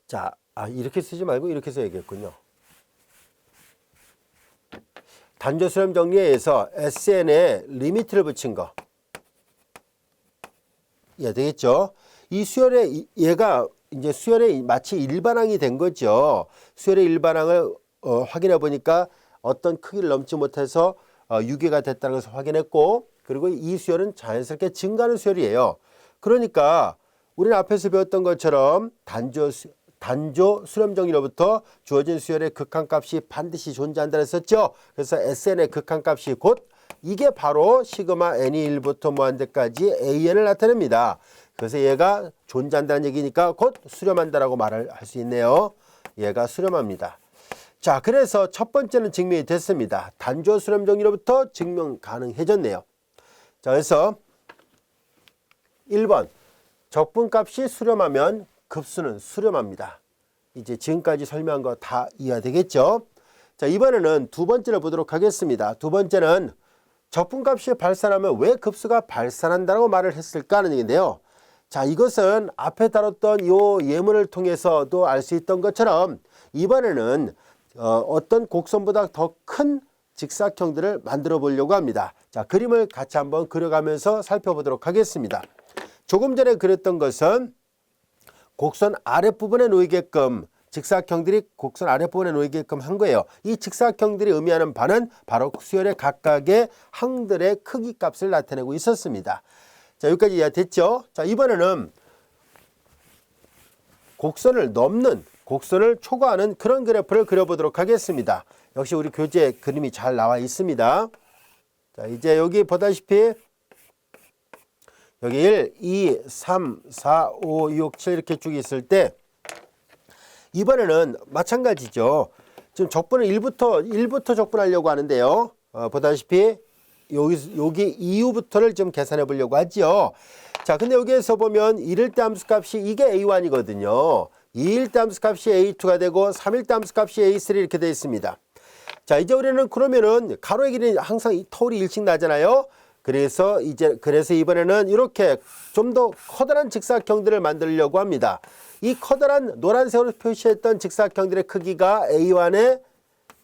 자, 이렇게 쓰지 말고 이렇게 써야겠군요. 단조 수렴 정리에 의해서 SN에 리미트를 붙인 거. 예, 되겠죠? 이 수열에 얘가 이제 수열에 마치 일반항이 된 거죠. 수열의 일반항을 확인해 보니까 어떤 크기를 넘지 못해서 유기가 됐다는 것을 확인했고, 그리고 이 수열은 자연스럽게 증가하는 수열이에요. 그러니까 우리는 앞에서 배웠던 것처럼 단조 수렴 정리로부터 주어진 수열의 극한값이 반드시 존재한다 했었죠. 그래서 SN의 극한값이 곧 이게 바로 시그마 n이 1부터 무한대까지 AN을 나타냅니다. 그래서 얘가 존재한다는 얘기니까 곧 수렴한다라고 말을 할 수 있네요. 얘가 수렴합니다. 자, 그래서 첫 번째는 증명이 됐습니다. 단조 수렴 정리로부터 증명 가능해졌네요. 자, 그래서 1번 적분값이 수렴하면 급수는 수렴합니다. 이제 지금까지 설명한 거 다 이해가 되겠죠? 자, 이번에는 두 번째를 보도록 하겠습니다. 두 번째는 적분값이 발산하면 왜 급수가 발산한다고 말을 했을까 하는 얘기인데요. 자, 이것은 앞에 다뤘던 요 예문을 통해서도 알 수 있던 것처럼 이번에는 어떤 곡선보다 더 큰 직사각형들을 만들어 보려고 합니다. 자, 그림을 같이 한번 그려가면서 살펴보도록 하겠습니다. 조금 전에 그렸던 것은 곡선 아랫부분에 놓이게끔 직사각형들이 곡선 아랫부분에 놓이게끔 한 거예요. 이 직사각형들이 의미하는 바는 바로 수열의 각각의 항들의 크기 값을 나타내고 있었습니다. 자, 여기까지 이해됐죠? 자, 이번에는 곡선을 넘는, 곡선을 초과하는 그런 그래프를 그려보도록 하겠습니다. 역시 우리 교재에 그림이 잘 나와 있습니다. 자, 이제 여기 보다시피 여기 1, 2, 3, 4, 5, 6, 7 이렇게 쭉 있을 때 이번에는 마찬가지죠. 지금 적분을 1부터 적분하려고 하는데요. 보다시피 여기 이후부터를 좀 계산해 보려고 하죠. 자, 근데 여기에서 보면 1일 때 함수값이 이게 A1이거든요. 2일 때 함수값이 A2가 되고 3일 때 함수값이 A3 이렇게 되어 있습니다. 자, 이제 우리는 그러면은 가로의 길이 항상 이 터울이 일씩 나잖아요. 그래서 이번에는 이렇게 좀 더 커다란 직사각형들을 만들려고 합니다. 이 커다란 노란색으로 표시했던 직사각형들의 크기가 A1의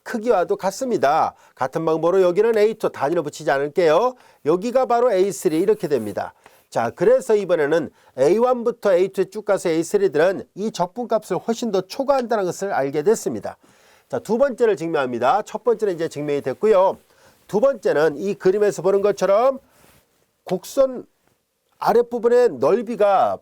크기와도 같습니다. 같은 방법으로 여기는 A2 단위로 붙이지 않을게요. 여기가 바로 A3 이렇게 됩니다. 자, 그래서 이번에는 A1부터 A2에 쭉 가서 A3들은 이 적분값을 훨씬 더 초과한다는 것을 알게 됐습니다. 자, 두 번째를 증명합니다. 첫 번째는 이제 증명이 됐고요. 두 번째는 이 그림에서 보는 것처럼 곡선 아랫부분의 넓이가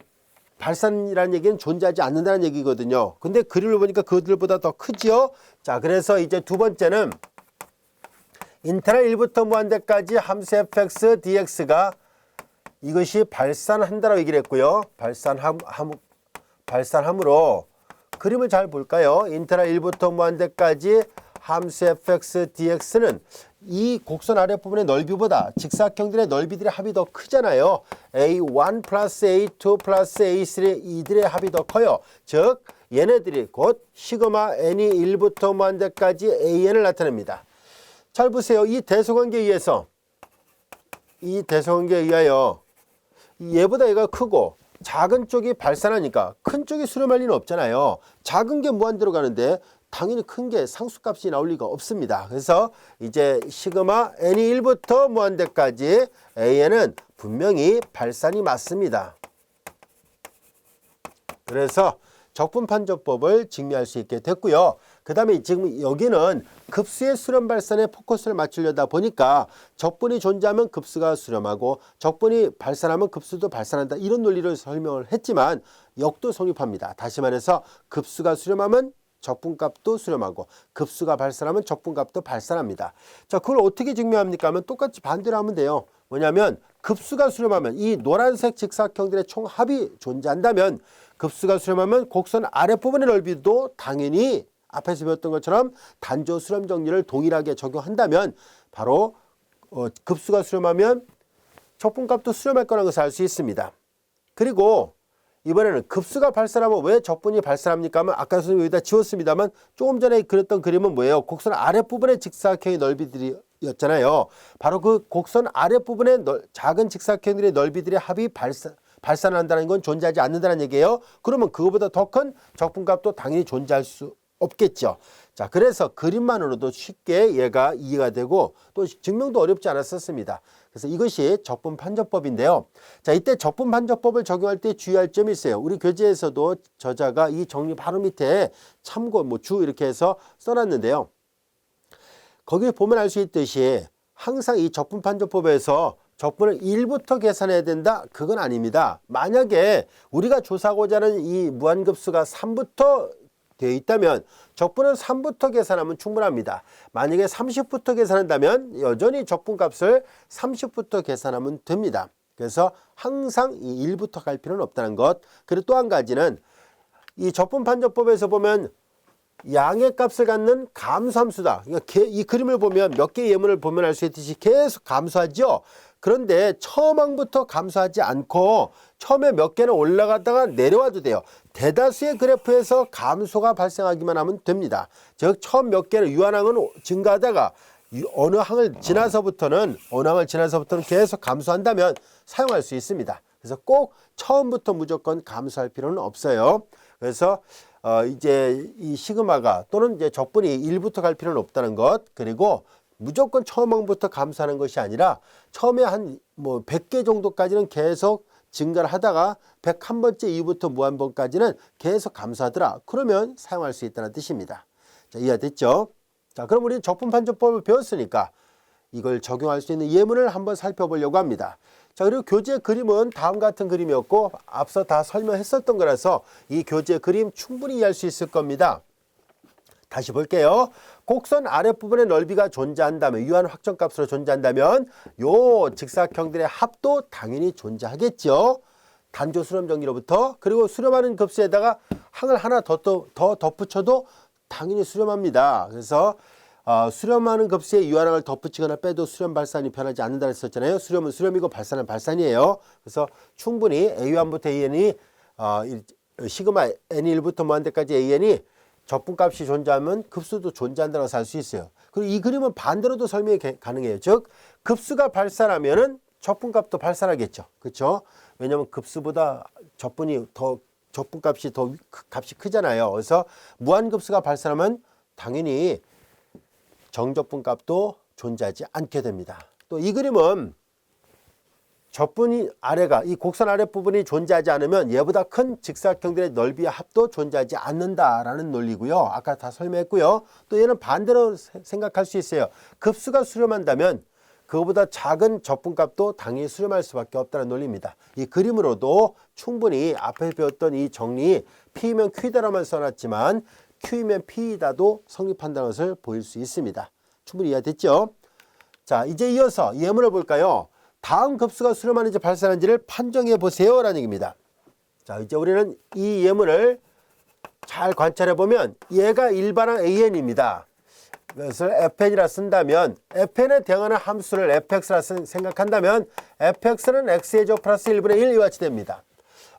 발산이라는 얘기는 존재하지 않는다는 얘기거든요. 근데 그림을 보니까 그들보다 더 크죠. 자, 그래서 이제 두 번째는 인테그랄 1부터 무한대까지 함수 fx dx가 이것이 발산한다라고 얘기를 했고요. 발산함으로 그림을 잘 볼까요? 인테그랄 1부터 무한대까지 함수 fx dx는 이 곡선 아랫부분의 넓이보다 직사각형들의 넓이들의 합이 더 크잖아요. A1 플러스 A2 플러스 A3 이들의 합이 더 커요. 즉 얘네들이 곧 시그마 n이 1부터 무한대까지 an을 나타냅니다. 잘 보세요. 이 대소관계에 의하여 얘보다 얘가 크고 작은 쪽이 발산하니까 큰 쪽이 수렴할 리는 없잖아요. 작은 게 무한대로 가는데 당연히 큰 게 상수값이 나올 리가 없습니다. 그래서 이제 시그마 n이 1부터 무한대까지 an은 분명히 발산이 맞습니다. 그래서 적분판정법을 증명할 수 있게 됐고요. 그 다음에 지금 여기는 급수의 수렴 발산에 포커스를 맞추려다 보니까 적분이 존재하면 급수가 수렴하고 적분이 발산하면 급수도 발산한다. 이런 논리를 설명을 했지만 역도 성립합니다. 다시 말해서 급수가 수렴하면 적분값도 수렴하고 급수가 발산하면 적분값도 발산합니다. 자, 그걸 어떻게 증명합니까? 하면 똑같이 반대로 하면 돼요. 뭐냐면 급수가 수렴하면 이 노란색 직사각형들의 총합이 존재한다면 급수가 수렴하면 곡선 아랫부분의 넓이도 당연히 앞에서 배웠던 것처럼 단조 수렴 정리를 동일하게 적용한다면 바로 급수가 수렴하면 적분값도 수렴할 거라는 것을 알 수 있습니다. 그리고 이번에는 급수가 발산하면 왜 적분이 발산합니까? 하면 아까 선생님 여기다 지웠습니다만 조금 전에 그렸던 그림은 뭐예요? 곡선 아랫부분의 직사각형의 넓이들이었잖아요. 바로 그 곡선 아랫부분의 작은 직사각형들의 넓이들의 합이 발산한다는 건 존재하지 않는다는 얘기예요. 그러면 그거보다 더 큰 적분값도 당연히 존재할 수 없겠죠. 자, 그래서 그림만으로도 쉽게 얘가 이해가 되고 또 증명도 어렵지 않았었습니다. 그래서 이것이 적분판정법인데요. 자, 이때 적분판정법을 적용할 때 주의할 점이 있어요. 우리 교재에서도 저자가 이 정리 바로 밑에 참고 주 이렇게 해서 써놨는데요. 거기 보면 알 수 있듯이 항상 이 적분판정법에서 적분을 1부터 계산해야 된다? 그건 아닙니다. 만약에 우리가 조사하고자 하는 이 무한급수가 3부터 되어 있다면 적분은 3부터 계산하면 충분합니다. 만약에 30부터 계산한다면 여전히 적분값을 30부터 계산하면 됩니다. 그래서 항상 이 1부터 갈 필요는 없다는 것. 그리고 또 한 가지는 이 적분판정법에서 보면 양의 값을 갖는 감수함수다. 그러니까 이 그림을 보면 몇 개의 예문을 보면 알 수 있듯이 계속 감수하죠. 그런데 처음 항부터 감소하지 않고 처음에 몇 개는 올라갔다가 내려와도 돼요. 대다수의 그래프에서 감소가 발생하기만 하면 됩니다. 즉 처음 몇 개는 유한항은 증가하다가 어느 항을 지나서부터는 계속 감소한다면 사용할 수 있습니다. 그래서 꼭 처음부터 무조건 감소할 필요는 없어요. 그래서 이제 이 시그마가 또는 이제 적분이 1부터 갈 필요는 없다는 것, 그리고 무조건 처음 항부터 감소하는 것이 아니라 처음에 한 100개 정도까지는 계속 증가를 하다가 101번째 이후부터 무한번까지는 계속 감소하더라. 그러면 사용할 수 있다는 뜻입니다. 자, 이해됐죠? 자, 그럼 우리는 적분판정법을 배웠으니까 이걸 적용할 수 있는 예문을 한번 살펴보려고 합니다. 자, 그리고 교재 그림은 다음 같은 그림이었고 앞서 다 설명했었던 거라서 이 교재 그림 충분히 이해할 수 있을 겁니다. 다시 볼게요. 곡선 아랫부분의 넓이가 존재한다면, 유한 확정값으로 존재한다면 요 직사각형들의 합도 당연히 존재하겠죠. 단조 수렴 정리로부터. 그리고 수렴하는 급수에다가 항을 하나 더 덧붙여도 당연히 수렴합니다. 그래서 수렴하는 급수에 유한항을 덧붙이거나 빼도 수렴 발산이 변하지 않는다 했었잖아요. 수렴은 수렴이고 발산은 발산이에요. 그래서 충분히 A1부터 AN이 시그마 N1부터 무한대까지 AN이 적분값이 존재하면 급수도 존재한다고 해서 알 수 있어요. 그리고 이 그림은 반대로도 설명이 가능해요. 즉 급수가 발산하면은 적분값도 발산하겠죠. 그렇죠? 왜냐하면 급수보다 적분값이 더 값이 크잖아요. 그래서 무한급수가 발산하면 당연히 정적분값도 존재하지 않게 됩니다. 또 이 그림은 적분이 아래가 이 곡선 아랫부분이 존재하지 않으면 얘보다 큰 직사각형들의 넓이와 합도 존재하지 않는다라는 논리고요. 아까 다 설명했고요. 또 얘는 반대로 생각할 수 있어요. 급수가 수렴한다면 그거보다 작은 적분값도 당연히 수렴할 수밖에 없다는 논리입니다. 이 그림으로도 충분히 앞에 배웠던 이 정리 P이면 Q다라만 써놨지만 Q이면 P이다도 성립한다는 것을 보일 수 있습니다. 충분히 이해됐죠? 자, 이제 이어서 예문을 볼까요? 다음 급수가 수렴하는지 발산하는지를 판정해 보세요 라는 얘기입니다. 자, 이제 우리는 이 예문을 잘 관찰해 보면 얘가 일반항 AN입니다. 그것을 FN이라 쓴다면 FN에 대응하는 함수를 fx라 생각한다면 fx는 x의 제곱 플러스 1분의 1 이와 같이 됩니다.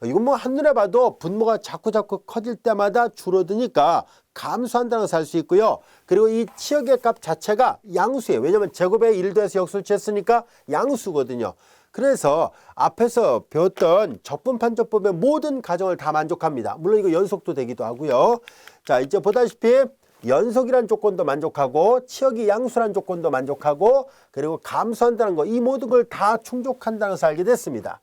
이건 뭐 한눈에 봐도 분모가 자꾸 커질 때마다 줄어드니까 감소한다는 것을 알 수 있고요. 그리고 이 치역의 값 자체가 양수예요. 왜냐하면 제곱에 1더해서 역수를 취했으니까 양수거든요. 그래서 앞에서 배웠던 적분판정법의 모든 가정을 다 만족합니다. 물론 이거 연속도 되기도 하고요. 자, 이제 보다시피 연속이란 조건도 만족하고 치역이 양수란 조건도 만족하고 그리고 감소한다는 거, 이 모든 걸 다 충족한다는 것을 알게 됐습니다.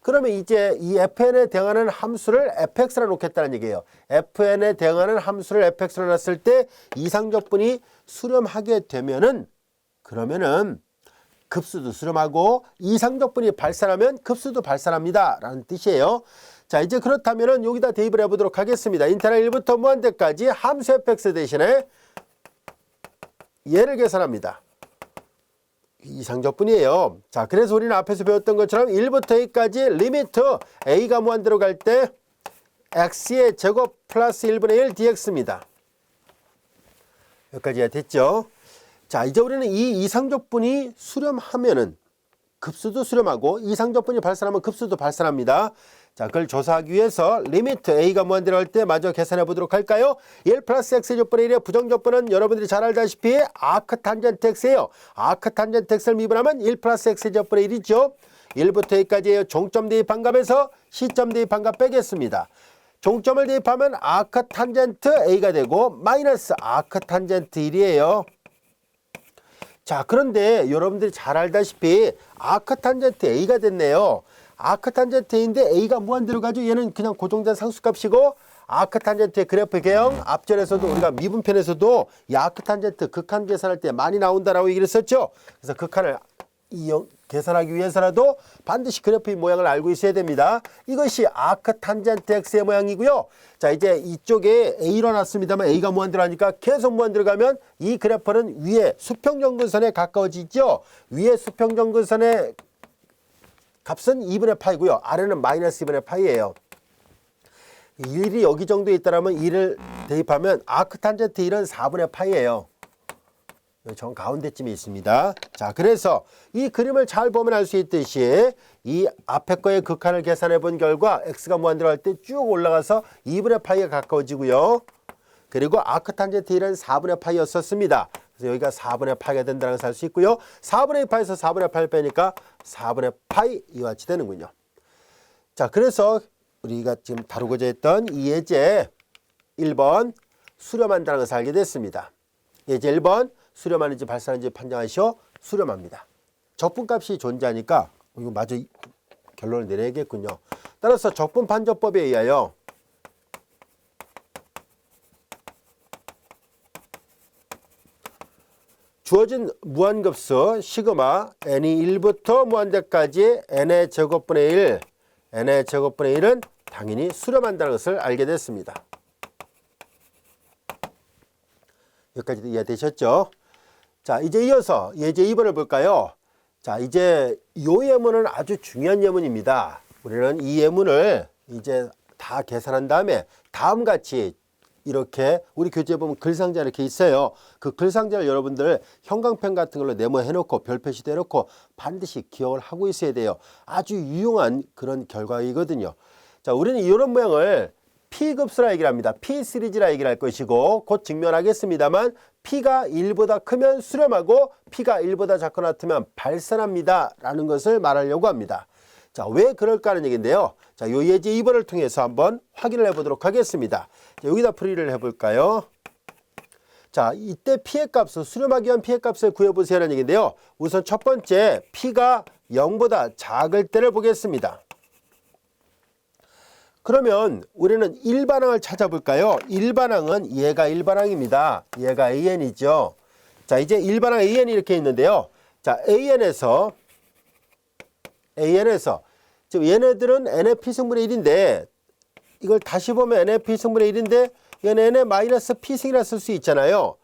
그러면 이제 이 fn에 대응하는 함수를 fx라 놓겠다는 얘기예요. fn에 대응하는 함수를 fx라 놨을 때 이상적분이 수렴하게 되면은 그러면은 급수도 수렴하고 이상적분이 발산하면 급수도 발산합니다 라는 뜻이에요. 자, 이제 그렇다면은 여기다 대입을 해보도록 하겠습니다. 인테그랄 1부터 무한대까지 함수 fx 대신에 얘를 계산합니다. 이상적분이에요. 자, 그래서 우리는 앞에서 배웠던 것처럼 1부터 a까지 리미트 a가 무한대로 갈 때 x의 제곱 플러스 1분의 1 dx입니다. 여기까지 됐죠? 자, 이제 우리는 이 이상적분이 수렴하면은 급수도 수렴하고 이상적분이 발산하면 급수도 발산합니다. 자, 그걸 조사하기 위해서 리미트 a가 무한대로 할 때 마저 계산해 보도록 할까요? 1 플러스 x의 제곱분의 1의 부정적분은 여러분들이 잘 알다시피 아크탄젠트 x예요. 아크탄젠트 x를 미분하면 1 플러스 x의 제곱분의 1이죠. 1부터 a까지의 종점 대입한 값에서 시점 대입한 값 빼겠습니다. 종점을 대입하면 아크탄젠트 a가 되고 마이너스 아크탄젠트 1이에요. 자, 그런데 여러분들이 잘 알다시피 아크탄젠트 a가 됐네요. 아크탄젠트 a인데 a가 무한대로 가죠. 얘는 그냥 고정된 상수값이고 아크탄젠트의 그래프 개형 앞전에서도 우리가 미분편에서도 이 아크탄젠트 극한 계산할 때 많이 나온다라고 얘기를 했었죠. 그래서 극한을 계산하기 위해서라도 반드시 그래프의 모양을 알고 있어야 됩니다. 이것이 아크탄젠트 x의 모양이고요. 자, 이제 이쪽에 a로 놨습니다만 a가 무한대로 하니까 계속 무한대로 가면 이 그래프는 위에 수평정근선에 가까워지죠. 위에 수평정근선의 값은 2분의 파이고요. 아래는 마이너스 2분의 파이예요. 1이 여기 정도에 있다면 1을 대입하면 아크탄젠트 1은 4분의 파이예요. 정 가운데쯤에 있습니다. 자, 그래서 이 그림을 잘 보면 알 수 있듯이 이 앞에 거의 극한을 계산해 본 결과 x가 무한대로 할 때 쭉 올라가서 2분의 파이에 가까워지고요. 그리고 아크탄젠트 1은 4분의 파이였었습니다. 그래서 여기가 4분의 파이가 된다는 것을 알 수 있고요. 4분의 2파에서 4분의 파이 빼니까 4분의 파이 이와 같이 되는군요. 자, 그래서 우리가 지금 다루고자 했던 이 예제 1번 수렴한다는 것을 알게 됐습니다. 예제 1번 수렴하는지 발산하는지 판정하시오. 수렴합니다. 적분값이 존재하니까 이거 마저 결론을 내려야겠군요. 따라서 적분판정법에 의하여 주어진 무한급수 시그마 n이 1부터 무한대까지 n의 제곱분의 1, n의 제곱분의 1은 당연히 수렴한다는 것을 알게 됐습니다. 여기까지 이해되셨죠? 자, 이제 이어서 예제 2번을 볼까요? 자, 이제 이 예문은 아주 중요한 예문입니다. 우리는 이 예문을 이제 다 계산한 다음에 다음같이 이렇게 우리 교재에 보면 글상자 이렇게 있어요. 그 글상자를 여러분들 형광펜 같은 걸로 네모해 놓고 별 표시도 해놓고 반드시 기억을 하고 있어야 돼요. 아주 유용한 그런 결과이거든요. 자, 우리는 이런 모양을 P급수라 얘기를 합니다. P 시리즈라 얘기를 할 것이고 곧 증명하겠습니다만 P가 1보다 크면 수렴하고 P가 1보다 작거나 같으면 발산합니다 라는 것을 말하려고 합니다. 자, 왜 그럴까 하는 얘기인데요. 자, 요 예제 2번을 통해서 한번 확인을 해보도록 하겠습니다. 자, 여기다 풀이를 해볼까요? 자, 이때 P의 값을 수렴하기 위한 P의 값을 구해보세요 라는 얘기인데요. 우선 첫 번째 P가 0보다 작을 때를 보겠습니다. 그러면 우리는 일반항을 찾아볼까요? 일반항은 얘가 일반항입니다. 얘가 AN이죠. 자, 이제 일반항 AN이 이렇게 있는데요. 자, AN에서 지금 얘네들은 n의 p승분의 1인데 이걸 다시 보면 n의 p승분의 1인데 얘는 n의 마이너스 p승이라 쓸 수 있잖아요.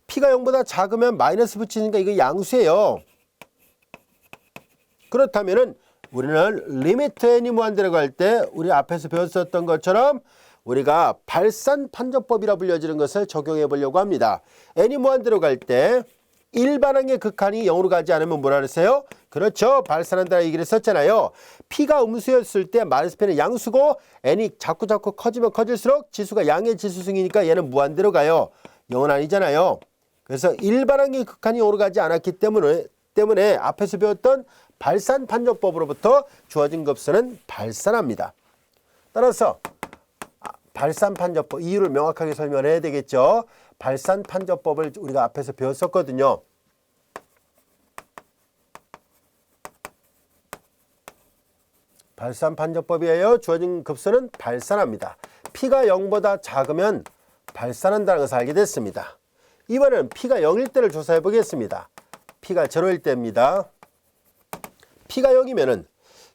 p가 0보다 작으면 마이너스 붙이니까 이거 양수예요. 그렇다면은 우리는 리미트 n이 무한대로 갈 때 우리 앞에서 배웠었던 것처럼 우리가 발산판정법이라 불려지는 것을 적용해 보려고 합니다. n이 무한대로 갈 때 일반항의 극한이 0으로 가지 않으면 뭐라 그랬어요? 그렇죠. 발산한다는 얘기를 썼잖아요. P가 음수였을 때 마이너스 P는 양수고 n이 자꾸 커지면 커질수록 지수가 양의 지수승이니까 얘는 무한대로 가요. 0은 아니잖아요. 그래서 일반항의 극한이 0으로 가지 않았기 때문에 앞에서 배웠던 발산판정법으로부터 주어진 급수는 발산합니다. 따라서 발산판정법 이유를 명확하게 설명해야 되겠죠. 발산판정법을 우리가 앞에서 배웠었거든요. 발산판정법에 의하여 주어진 급수는 발산합니다. P가 0보다 작으면 발산한다는 것을 알게 됐습니다. 이번엔 P가 0일 때를 조사해 보겠습니다. P가 0일 때입니다. P가 0이면은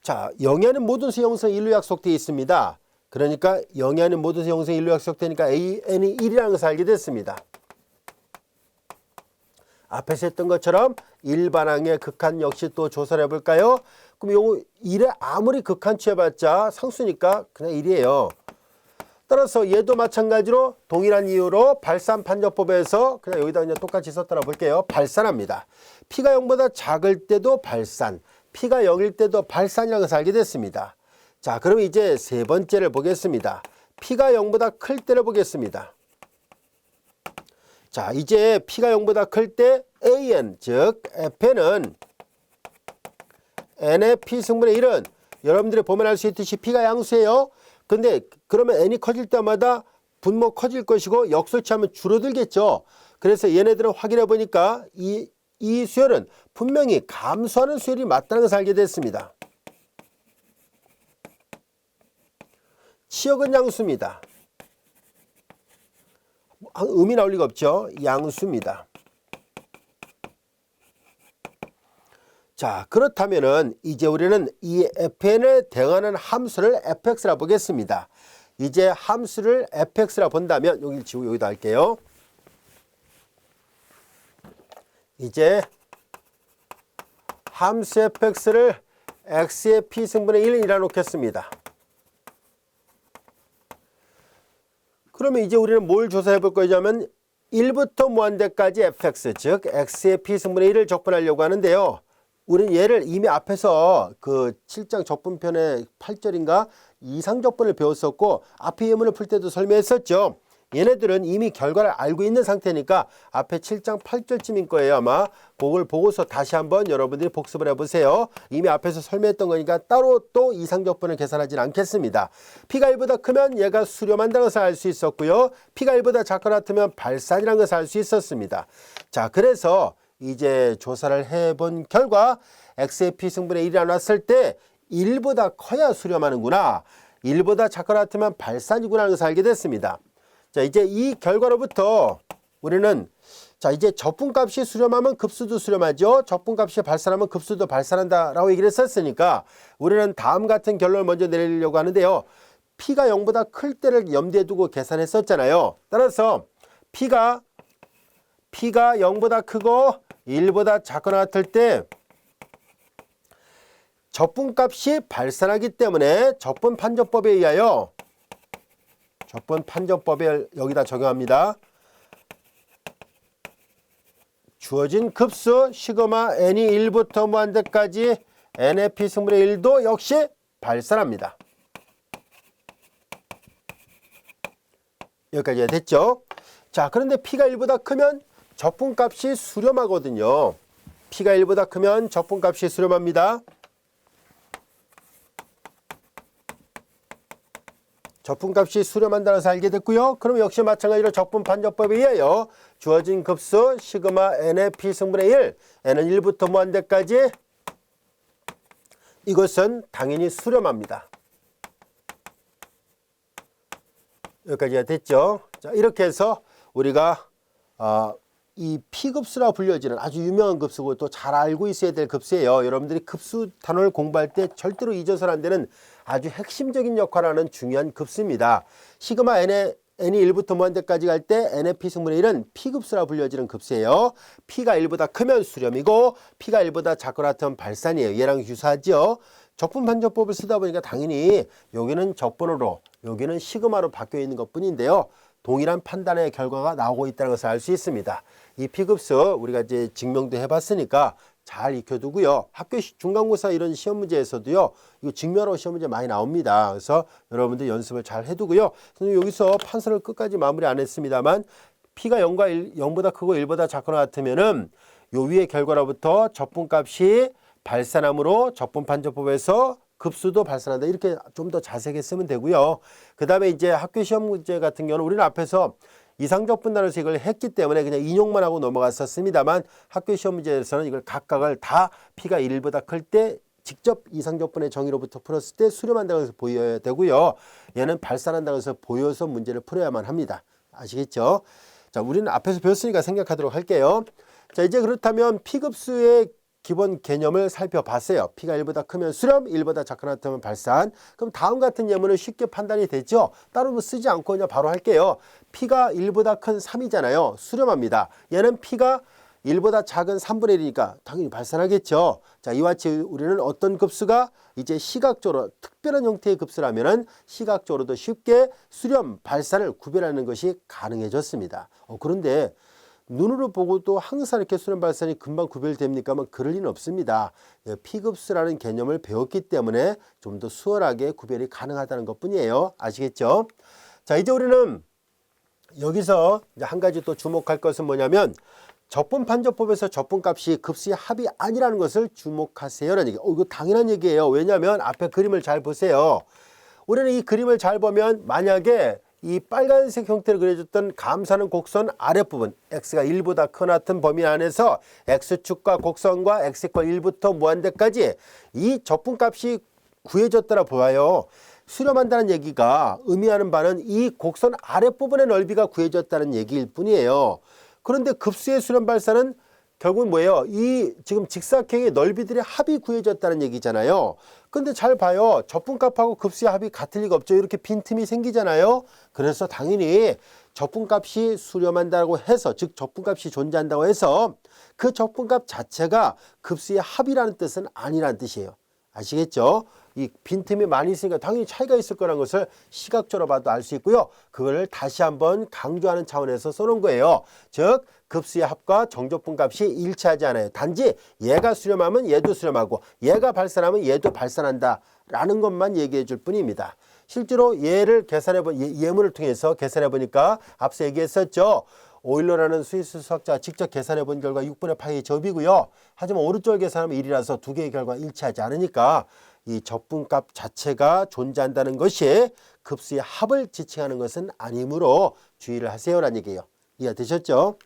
자, 0이 아닌 모든 수 형성 1로 약속되어 있습니다. 그러니까 0이 아닌 모든 수 형성 1로 약속되니까 AN이 1이라는 것을 알게 됐습니다. 앞에서 했던 것처럼 일반항의 극한 역시 또 조사를 해볼까요? 그럼 요 1에 아무리 극한 취해봤자 상수니까 그냥 1이에요. 따라서 얘도 마찬가지로 동일한 이유로 발산판정법에서 그냥 여기다 그냥 똑같이 썼다라 볼게요. 발산합니다. P가 0보다 작을 때도 발산, P가 0일 때도 발산이라는 것을 알게 됐습니다. 자, 그럼 이제 세 번째를 보겠습니다. P가 0보다 클 때를 보겠습니다. 자, 이제 P가 0보다 클 때 AN, 즉 F는 N의 P승분의 1은 여러분들이 보면 알 수 있듯이 P가 양수예요. 근데 그러면 N이 커질 때마다 분모 커질 것이고 역설치하면 줄어들겠죠. 그래서 얘네들은 확인해 보니까 이 수열은 분명히 감소하는 수열이 맞다는 것을 알게 됐습니다. 치역은 양수입니다. 음이 나올 리가 없죠. 양수입니다. 자, 그렇다면은 이제 우리는 이 fn에 대응하는 함수를 fx라 보겠습니다. 이제 함수를 fx라 본다면 여기를 지우고 여기다 할게요. 이제 함수 fx를 x의 p승분의 1이라 놓겠습니다. 그러면 이제 우리는 뭘 조사해 볼 거냐면 1부터 무한대까지 fx, 즉 x의 p승분의 1을 적분하려고 하는데요. 우리는 얘를 이미 앞에서 그 7장 적분편의 8절인가 이상적분을 배웠었고 앞에 예문을 풀 때도 설명했었죠. 얘네들은 이미 결과를 알고 있는 상태니까 앞에 7장 8절쯤인 거예요. 아마 그걸 보고서 다시 한번 여러분들이 복습을 해보세요. 이미 앞에서 설명했던 거니까 따로 또 이상적분을 계산하진 않겠습니다. P가 1보다 크면 얘가 수렴한다는 것을 알 수 있었고요. P가 1보다 작거나 같으면 발산이라는 것을 알 수 있었습니다. 자, 그래서 이제 조사를 해본 결과 x의 p승분의 1이 나왔을 때 1보다 커야 수렴하는구나, 1보다 작거나 같으면 발산이구나 하는 것을 알게 됐습니다. 자, 이제 이 결과로부터 우리는 자, 이제 적분값이 수렴하면 급수도 수렴하죠. 적분값이 발산하면 급수도 발산한다라고 얘기를 했었으니까 우리는 다음 같은 결론을 먼저 내리려고 하는데요. P가 0보다 클 때를 염두에 두고 계산했었잖아요. 따라서 P가 0보다 크고 1보다 작거나 같을 때 적분값이 발산하기 때문에 적분판정법에 의하여 적분판정법을 여기다 적용합니다. 주어진 급수 시그마 n이 1부터 무한대까지 n의 p승분의 1도 역시 발산합니다. 여기까지 됐죠? 자, 그런데 P가 1보다 크면 적분값이 수렴하거든요. P가 1보다 크면 적분값이 수렴합니다. 적분값이 수렴한다는 것을 알게 됐고요. 그럼 역시 마찬가지로 적분판정법에 의하여 주어진 급수 시그마 n의 p승분의 1, n은 1부터 무한대까지 이것은 당연히 수렴합니다. 여기까지가 됐죠. 자, 이렇게 해서 우리가 이 P급수라 불려지는 아주 유명한 급수고 또 잘 알고 있어야 될 급수예요. 여러분들이 급수 단원을 공부할 때 절대로 잊어서는 안 되는 아주 핵심적인 역할을 하는 중요한 급수입니다. 시그마 n이 1부터 무한대까지 갈 때 n의 p승분의 1은 P급수라 불려지는 급수예요. P가 1보다 크면 수렴이고 P가 1보다 작거나 같으면 발산이에요. 얘랑 유사하죠. 적분판정법을 쓰다 보니까 당연히 여기는 적분으로 여기는 시그마로 바뀌어 있는 것뿐인데요. 동일한 판단의 결과가 나오고 있다는 것을 알 수 있습니다. 이 P급수 우리가 이제 증명도 해봤으니까 잘 익혀두고요. 학교 중간고사 이런 시험 문제에서도요. 이거 증명하고 시험 문제 많이 나옵니다. 그래서 여러분들 연습을 잘 해두고요. 저는 여기서 판서를 끝까지 마무리 안 했습니다만 P가 0보다 크고 1보다 작거나 같으면은 요 위의 결과로부터 적분값이 발산함으로 적분판정법에서 급수도 발산한다. 이렇게 좀 더 자세하게 쓰면 되고요. 그 다음에 이제 학교 시험 문제 같은 경우는 우리는 앞에서 이상적분 나눠서 이걸 했기 때문에 그냥 인용만 하고 넘어갔었습니다만 학교 시험 문제에서는 이걸 각각을 다 P가 1보다 클 때 직접 이상적분의 정의로부터 풀었을 때 수렴한다고 해서 보여야 되고요. 얘는 발산한다고 해서 보여서 문제를 풀어야만 합니다. 아시겠죠? 자, 우리는 앞에서 배웠으니까 생각하도록 할게요. 자, 이제 그렇다면 P급수의 기본 개념을 살펴봤어요. P가 1보다 크면 수렴, 1보다 작거나 같으면 발산. 그럼 다음 같은 예문은 쉽게 판단이 되죠. 따로 뭐 쓰지 않고 그냥 바로 할게요. P가 1보다 큰 3이잖아요. 수렴합니다. 얘는 P가 1보다 작은 3분의 1이니까 당연히 발산하겠죠. 자, 이와 같이 우리는 어떤 급수가 이제 시각적으로 특별한 형태의 급수라면은 시각적으로도 쉽게 수렴, 발산을 구별하는 것이 가능해졌습니다. 그런데 눈으로 보고도 항상 이렇게 수렴 발산이 금방 구별됩니까? 그럴 리는 없습니다. P급수라는 개념을 배웠기 때문에 좀 더 수월하게 구별이 가능하다는 것뿐이에요. 아시겠죠? 자, 이제 우리는 여기서 이제 한 가지 또 주목할 것은 뭐냐면 적분판정법에서 적분값이 급수의 합이 아니라는 것을 주목하세요라는 얘기. 이거 당연한 얘기예요. 왜냐하면 앞에 그림을 잘 보세요. 우리는 이 그림을 잘 보면 만약에 이 빨간색 형태로 그려졌던 감사는 곡선 아랫부분 x가 1보다 크거나 같은 범위 안에서 x축과 곡선과 x과 1부터 무한대까지 이 적분값이 구해졌더라 보아요. 수렴한다는 얘기가 의미하는 바는 이 곡선 아랫부분의 넓이가 구해졌다는 얘기일 뿐이에요. 그런데 급수의 수렴 발산은 결국은 뭐예요? 이 지금 직사각형의 넓이들의 합이 구해졌다는 얘기잖아요. 근데 잘 봐요. 적분값하고 급수의 합이 같을 리가 없죠. 이렇게 빈틈이 생기잖아요. 그래서 당연히 적분값이 수렴한다고 해서, 즉 적분값이 존재한다고 해서 그 적분값 자체가 급수의 합이라는 뜻은 아니라는 뜻이에요. 아시겠죠? 이 빈틈이 많이 있으니까 당연히 차이가 있을 거라는 것을 시각적으로 봐도 알 수 있고요. 그걸 다시 한번 강조하는 차원에서 써놓은 거예요. 즉 급수의 합과 정적분 값이 일치하지 않아요. 단지 얘가 수렴하면 얘도 수렴하고 얘가 발산하면 얘도 발산한다 라는 것만 얘기해 줄 뿐입니다. 실제로 얘를 예문을 통해서 계산해 보니까 앞서 얘기했었죠. 오일러라는 스위스 수학자가 직접 계산해 본 결과 6분의 파이의 접이고요. 하지만 오른쪽을 계산하면 1이라서 두 개의 결과가 일치하지 않으니까 이 적분값 자체가 존재한다는 것이 급수의 합을 지칭하는 것은 아니므로 주의를 하세요라는 얘기예요. 이해되셨죠?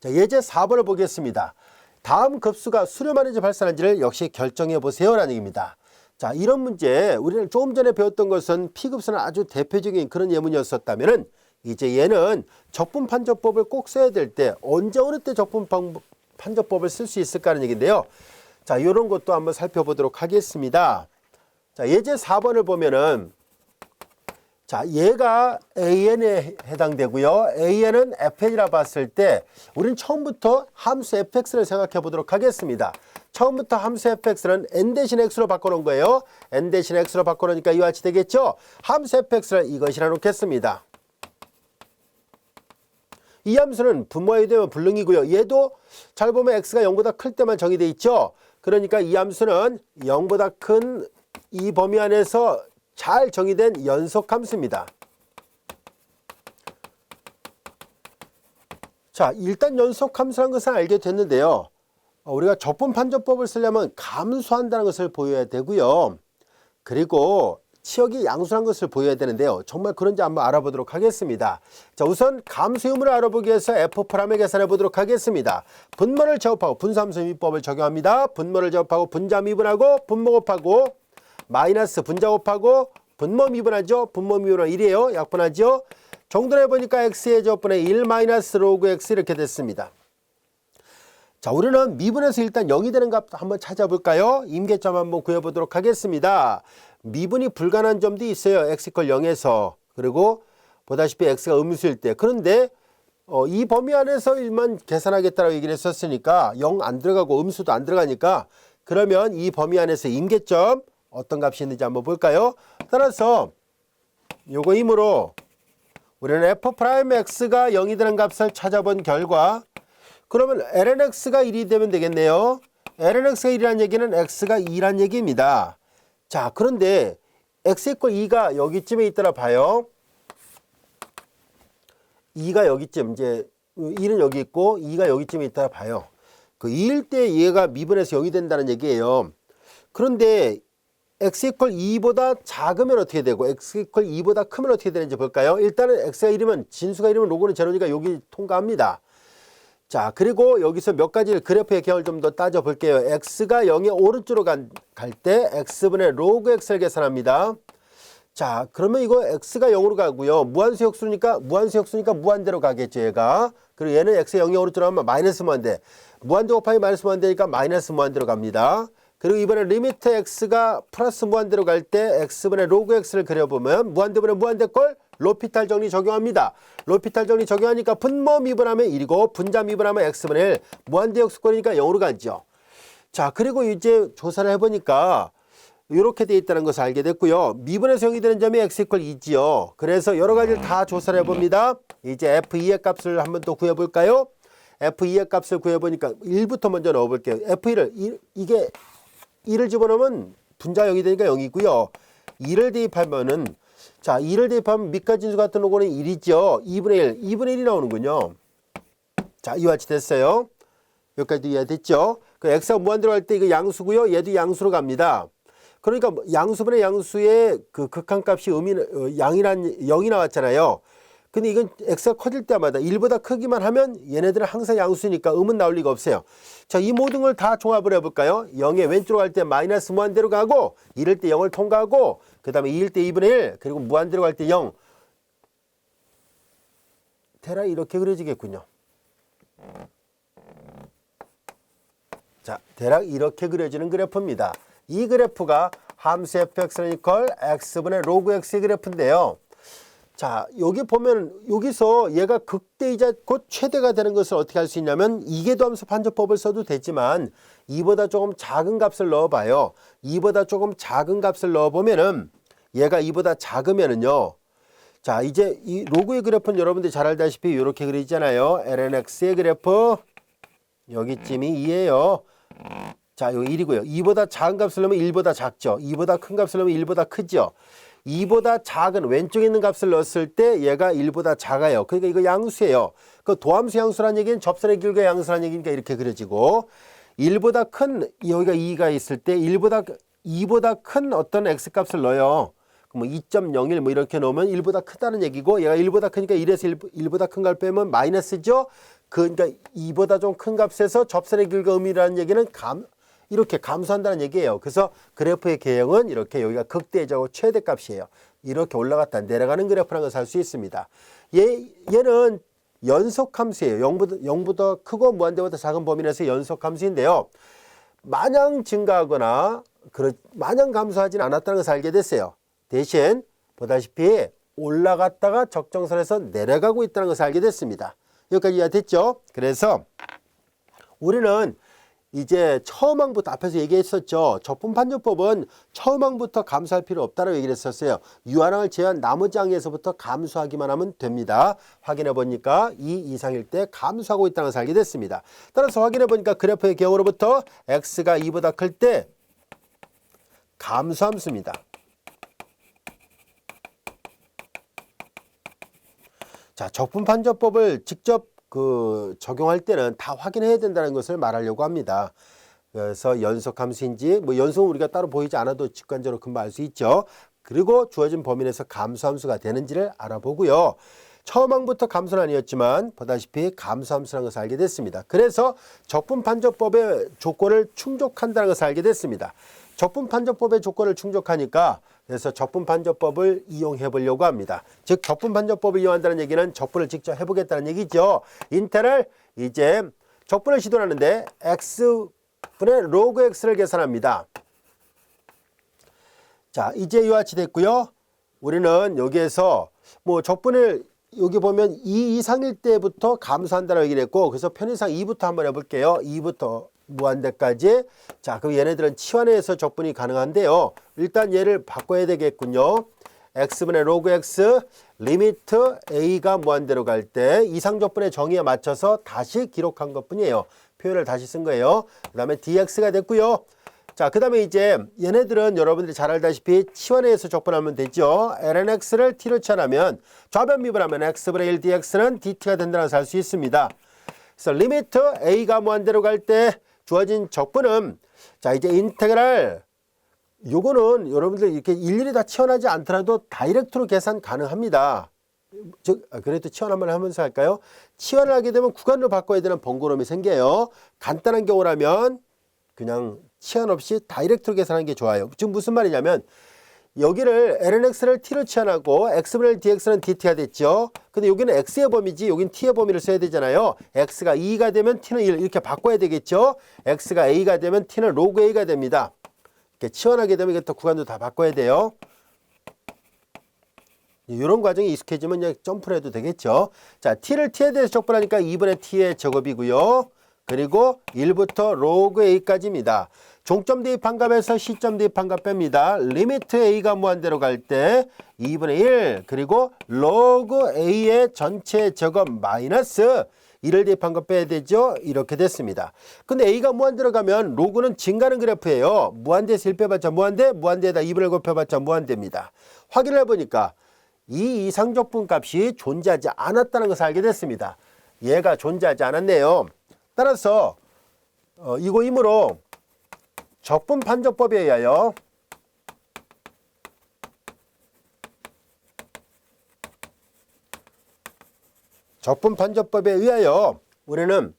자, 예제 4번을 보겠습니다. 다음 급수가 수렴하는지 발산하는지를 역시 결정해 보세요라는 얘기입니다. 자, 이런 문제 우리는 조금 전에 배웠던 것은 P급수는 아주 대표적인 그런 예문이었었다면은 이제 얘는 적분판정법을 꼭 써야 될 때 언제 어느 때 적분판정법을 쓸 수 있을까 하는 얘기인데요. 자, 이런 것도 한번 살펴보도록 하겠습니다. 자, 예제 4번을 보면은 자, 얘가 AN에 해당되고요. AN은 FN이라 봤을 때 우리는 처음부터 함수 fx를 생각해 보도록 하겠습니다. 처음부터 함수 fx는 n 대신 x로 바꿔놓은 거예요. n 대신 x로 바꿔놓으니까 이와 같이 되겠죠. 함수 fx를 이것이라 놓겠습니다. 이 함수는 분모하게 되면 불능이고요. 얘도 잘 보면 x가 0보다 클 때만 정의되어 있죠. 그러니까 이 함수는 0보다 큰 이 범위 안에서 잘 정의된 연속함수입니다. 자, 일단 연속함수라는 것은 알게 됐는데요. 우리가 적분판정법을 쓰려면 감수한다는 것을 보여야 되고요. 그리고 치역이 양수라는 것을 보여야 되는데요. 정말 그런지 한번 알아보도록 하겠습니다. 자, 우선 감수 의무를 알아보기 위해서 F'을 계산해 보도록 하겠습니다. 분모를 제곱하고 분수함수 미법을 적용합니다. 분모를 제곱하고 분자 미분하고 분모 곱하고 마이너스 분자 곱하고 분모 미분하죠. 분모 미분은 1이에요. 약분하죠. 정돈해 보니까 x의 제곱분의 1 마이너스 로그 x 이렇게 됐습니다. 자, 우리는 미분에서 일단 0이 되는 값 한번 찾아볼까요? 임계점 한번 구해보도록 하겠습니다. 미분이 불가능한 점도 있어요. x = 0에서. 그리고 보다시피 x가 음수일 때. 그런데 이 범위 안에서만 계산하겠다라고 얘기를 했었으니까 0 안 들어가고 음수도 안 들어가니까 그러면 이 범위 안에서 임계점 어떤 값이 있는지 한번 볼까요? 따라서 요거 힘으로 우리는 f'x가 0이 되는 값을 찾아본 결과 그러면 lnx가 1이 되면 되겠네요. lnx가 1이라는 얘기는 x가 2란 얘기입니다. 자, 그런데 x = 2가 여기쯤에 있더라 봐요. 2가 여기쯤, 이제 1은 여기 있고 2가 여기쯤에 있더라 봐요. 그 2일 때 얘가 미분해서 0이 된다는 얘기예요. 그런데 x = 2보다 작으면 어떻게 되고 x = 2보다 크면 어떻게 되는지 볼까요? 일단은 x가 1이면 진수가 1이면 로그는 제로니까 여기 통과합니다. 자, 그리고 여기서 몇 가지를 그래프의 개형을 좀 더 따져 볼게요. x가 0의 오른쪽으로 갈 때 x분의 로그 x를 계산합니다. 자, 그러면 이거 x가 0으로 가고요. 무한수 역수니까 무한대로 가겠죠, 얘가. 그리고 얘는 x가 0의 오른쪽으로 가면 마이너스 무한대. 무한대 곱하기 마이너스 무한대니까 마이너스 무한대로 갑니다. 그리고 이번에 리미트 x가 플러스 무한대로 갈 때 x분의 로그 x를 그려보면 무한대분의 무한대꼴 로피탈 정리 적용합니다. 로피탈 정리 적용하니까 분모 미분하면 1이고 분자 미분하면 x분의 1. 무한대 역수꼴이니까 0으로 가죠. 자, 그리고 이제 조사를 해보니까 이렇게 돼 있다는 것을 알게 됐고요. 미분에서 0이 되는 점이 x = 2지요. 그래서 여러 가지를 다 조사를 해봅니다. 이제 f2의 값을 한번 또 구해볼까요? f2의 값을 구해보니까 1부터 먼저 넣어볼게요. f1을 이게 2를 집어넣으면 분자 0이 되니까 0이고요. 2를 대입하면은 자, 2를 대입하면 밑과 진수 같은 로고는 1이죠. 2분의 1이 나오는군요. 자, 이와 같이 됐어요. 여기까지도 이해됐죠? 그 x가 무한대로 갈 때 이거 양수고요. 얘도 양수로 갑니다. 그러니까 양수분의 양수의 그 극한값이 양이란 0이 나왔잖아요. 근데 이건 x가 커질 때마다 1보다 크기만 하면 얘네들은 항상 양수니까 음은 나올 리가 없어요. 자, 이 모든 걸 다 종합을 해볼까요? 0의 왼쪽으로 갈 때 마이너스 무한대로 가고 1일 때 0을 통과하고 그 다음에 2일 때 2분의 1 그리고 무한대로 갈 때 0. 대략 이렇게 그려지겠군요. 자, 대략 이렇게 그려지는 그래프입니다. 이 그래프가 함수 fx는 x분의 로그 x의 그래프인데요. 자, 여기 보면 여기서 얘가 극대이자 곧 최대가 되는 것을 어떻게 할 수 있냐면 이계도함수 판정법을 써도 되지만 2보다 조금 작은 값을 넣어봐요. 2보다 조금 작은 값을 넣어보면은 얘가 2보다 작으면은요. 자, 이제 이 로그의 그래프는 여러분들이 잘 알다시피 이렇게 그리잖아요. lnx의 그래프 여기쯤이 2예요. 자, 이거 1이고요. 2보다 작은 값을 넣으면 1보다 작죠. 2보다 큰 값을 넣으면 1보다 크죠. 2보다 작은 왼쪽에 있는 값을 넣었을 때 얘가 1보다 작아요. 그러니까 이거 양수예요. 그 도함수 양수란 얘기는 접선의 길과 양수란 얘기니까 이렇게 그려지고 1보다 큰 여기가 2가 있을 때 2보다 큰 어떤 x 값을 넣어요. 뭐 2.01 뭐 이렇게 넣으면 1보다 크다는 얘기고 얘가 1보다 크니까 1에서 1보다 큰 걸 빼면 마이너스죠. 그러니까 2보다 좀 큰 값에서 접선의 길과 음이라는 얘기는 이렇게 감소한다는 얘기예요. 그래서 그래프의 개형은 이렇게 여기가 극대이자고 최대값이에요. 이렇게 올라갔다 내려가는 그래프라는 것을 알 수 있습니다. 얘는 연속함수예요. 0보다 크고 무한대보다 작은 범위 내에서 연속함수인데요. 마냥 증가하거나 마냥 감소하지는 않았다는 것을 알게 됐어요. 대신 보다시피 올라갔다가 적정선에서 내려가고 있다는 것을 알게 됐습니다. 여기까지 이해됐죠? 그래서 우리는 이제 처음 항부터 앞에서 얘기했었죠. 적분판정법은 처음 항부터 감수할 필요 없다고 얘기를 했었어요. 유한항을 제외한 나머지 항에서부터 감수하기만 하면 됩니다. 확인해 보니까 2 이상일 때 감수하고 있다는 것을 알게 됐습니다. 따라서 확인해 보니까 그래프의 경우로부터 x가 2보다 클 때 감수함수입니다. 자, 적분판정법을 직접 적용할 때는 다 확인해야 된다는 것을 말하려고 합니다. 그래서 연속함수인지 뭐 연속은 우리가 따로 보이지 않아도 직관적으로 금방 알 수 있죠. 그리고 주어진 범위 내에서 감수함수가 되는지를 알아보고요. 처음 항부터 감수는 아니었지만 보다시피 감수함수라는 것을 알게 됐습니다. 그래서 적분판정법의 조건을 충족한다는 것을 알게 됐습니다. 적분판정법의 조건을 충족하니까 그래서 적분판정법을 이용해 보려고 합니다. 즉 적분판정법을 이용한다는 얘기는 적분을 직접 해보겠다는 얘기죠. 인테그랄 이제 적분을 시도하는데 x분의 로그 x를 계산합니다. 자, 이제 이와 같이 됐고요. 우리는 여기에서 뭐 적분을 여기 보면 2 이상일 때부터 감수한다라고 얘기를 했고 그래서 편의상 2부터 한번 해볼게요. 2부터 무한대까지. 자, 그럼 얘네들은 치환해서 적분이 가능한데요. 일단 얘를 바꿔야 되겠군요. x분의 로그 x 리미트 a가 무한대로 갈 때 이상적분의 정의에 맞춰서 다시 기록한 것뿐이에요. 표현을 다시 쓴 거예요. 그 다음에 dx가 됐고요. 자, 그 다음에 이제 얘네들은 여러분들이 잘 알다시피 치환해서 적분하면 되죠. lnx를 t로 치환하면 좌변 미분하면 x분의 1 dx는 dt가 된다는 것을 알 수 있습니다. 그래서 리미트 a가 무한대로 갈 때 주어진 적분은 자 이제 인테그랄 요거는 여러분들 이렇게 일일이 다 치환하지 않더라도 다이렉트로 계산 가능합니다. 즉 그래도 치환 한번 하면서 할까요? 치환을 하게 되면 구간으로 바꿔야 되는 번거로움이 생겨요. 간단한 경우라면 그냥 치환 없이 다이렉트로 계산하는 게 좋아요. 지금 무슨 말이냐면 여기를 lnx를 t로 치환하고 x분의 dx는 dt가 됐죠. 근데 여기는 x의 범위지 여기는 t의 범위를 써야 되잖아요. x가 2가 되면 t는 1 이렇게 바꿔야 되겠죠. x가 a가 되면 t는 로그 a가 됩니다. 이렇게 치환하게 되면 이게 또 구간도 다 바꿔야 돼요. 이런 과정이 익숙해지면 그냥 점프를 해도 되겠죠. 자, t를 t에 대해서 적분하니까 2분의 t의 제곱이고요. 그리고 1부터 로그 a까지입니다. 종점 대입한 값에서 시점 대입한 값 뺍니다. 리미트 a가 무한대로 갈 때 2분의 1 그리고 로그 a의 전체 제곱 마이너스 1을 대입한 것 빼야 되죠. 이렇게 됐습니다. 근데 a가 무한대로 가면 로그는 증가하는 그래프예요. 무한대에서 1 빼봤자 무한대, 무한대에다 2분을 곱해봤자 무한대입니다. 확인을 해보니까 이 이상적분 값이 존재하지 않았다는 것을 알게 됐습니다. 얘가 존재하지 않았네요. 따라서 이거이므로 적분판정법에 의하여 우리는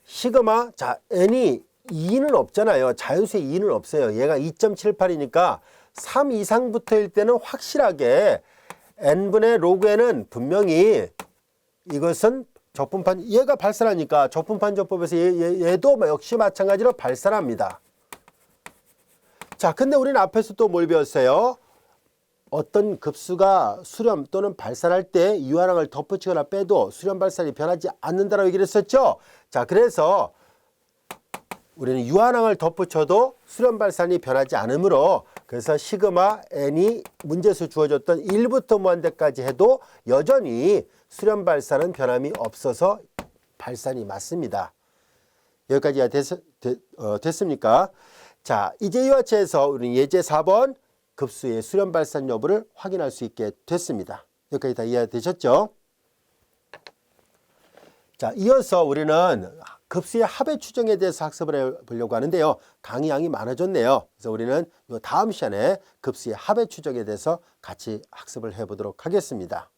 시그마 자 n이 2는 없잖아요. 자연수에 2는 없어요. 얘가 2.78이니까 3 이상부터일 때는 확실하게 n분의 로그 n은 분명히 이것은 얘가 발산하니까 적분판정법에서 얘도 역시 마찬가지로 발산합니다. 자, 근데 우리는 앞에서 또 뭘 배웠어요? 어떤 급수가 수렴 또는 발산할 때 유한항을 덧붙이거나 빼도 수렴 발산이 변하지 않는다라고 얘기를 했었죠. 자, 그래서 우리는 유한항을 덧붙여도 수렴 발산이 변하지 않으므로 그래서 시그마 n이 문제에서 주어졌던 1부터 무한대까지 해도 여전히 수렴 발산은 변함이 없어서 발산이 맞습니다. 여기까지가 됐습니까? 자, 이제 이와 같이해서 우리는 예제 4번 급수의 수렴 발산 여부를 확인할 수 있게 됐습니다. 여기까지 다 이해되셨죠? 자, 이어서 우리는 급수의 합의 추정에 대해서 학습을 해보려고 하는데요. 강의량이 많아졌네요. 그래서 우리는 다음 시간에 급수의 합의 추정에 대해서 같이 학습을 해보도록 하겠습니다.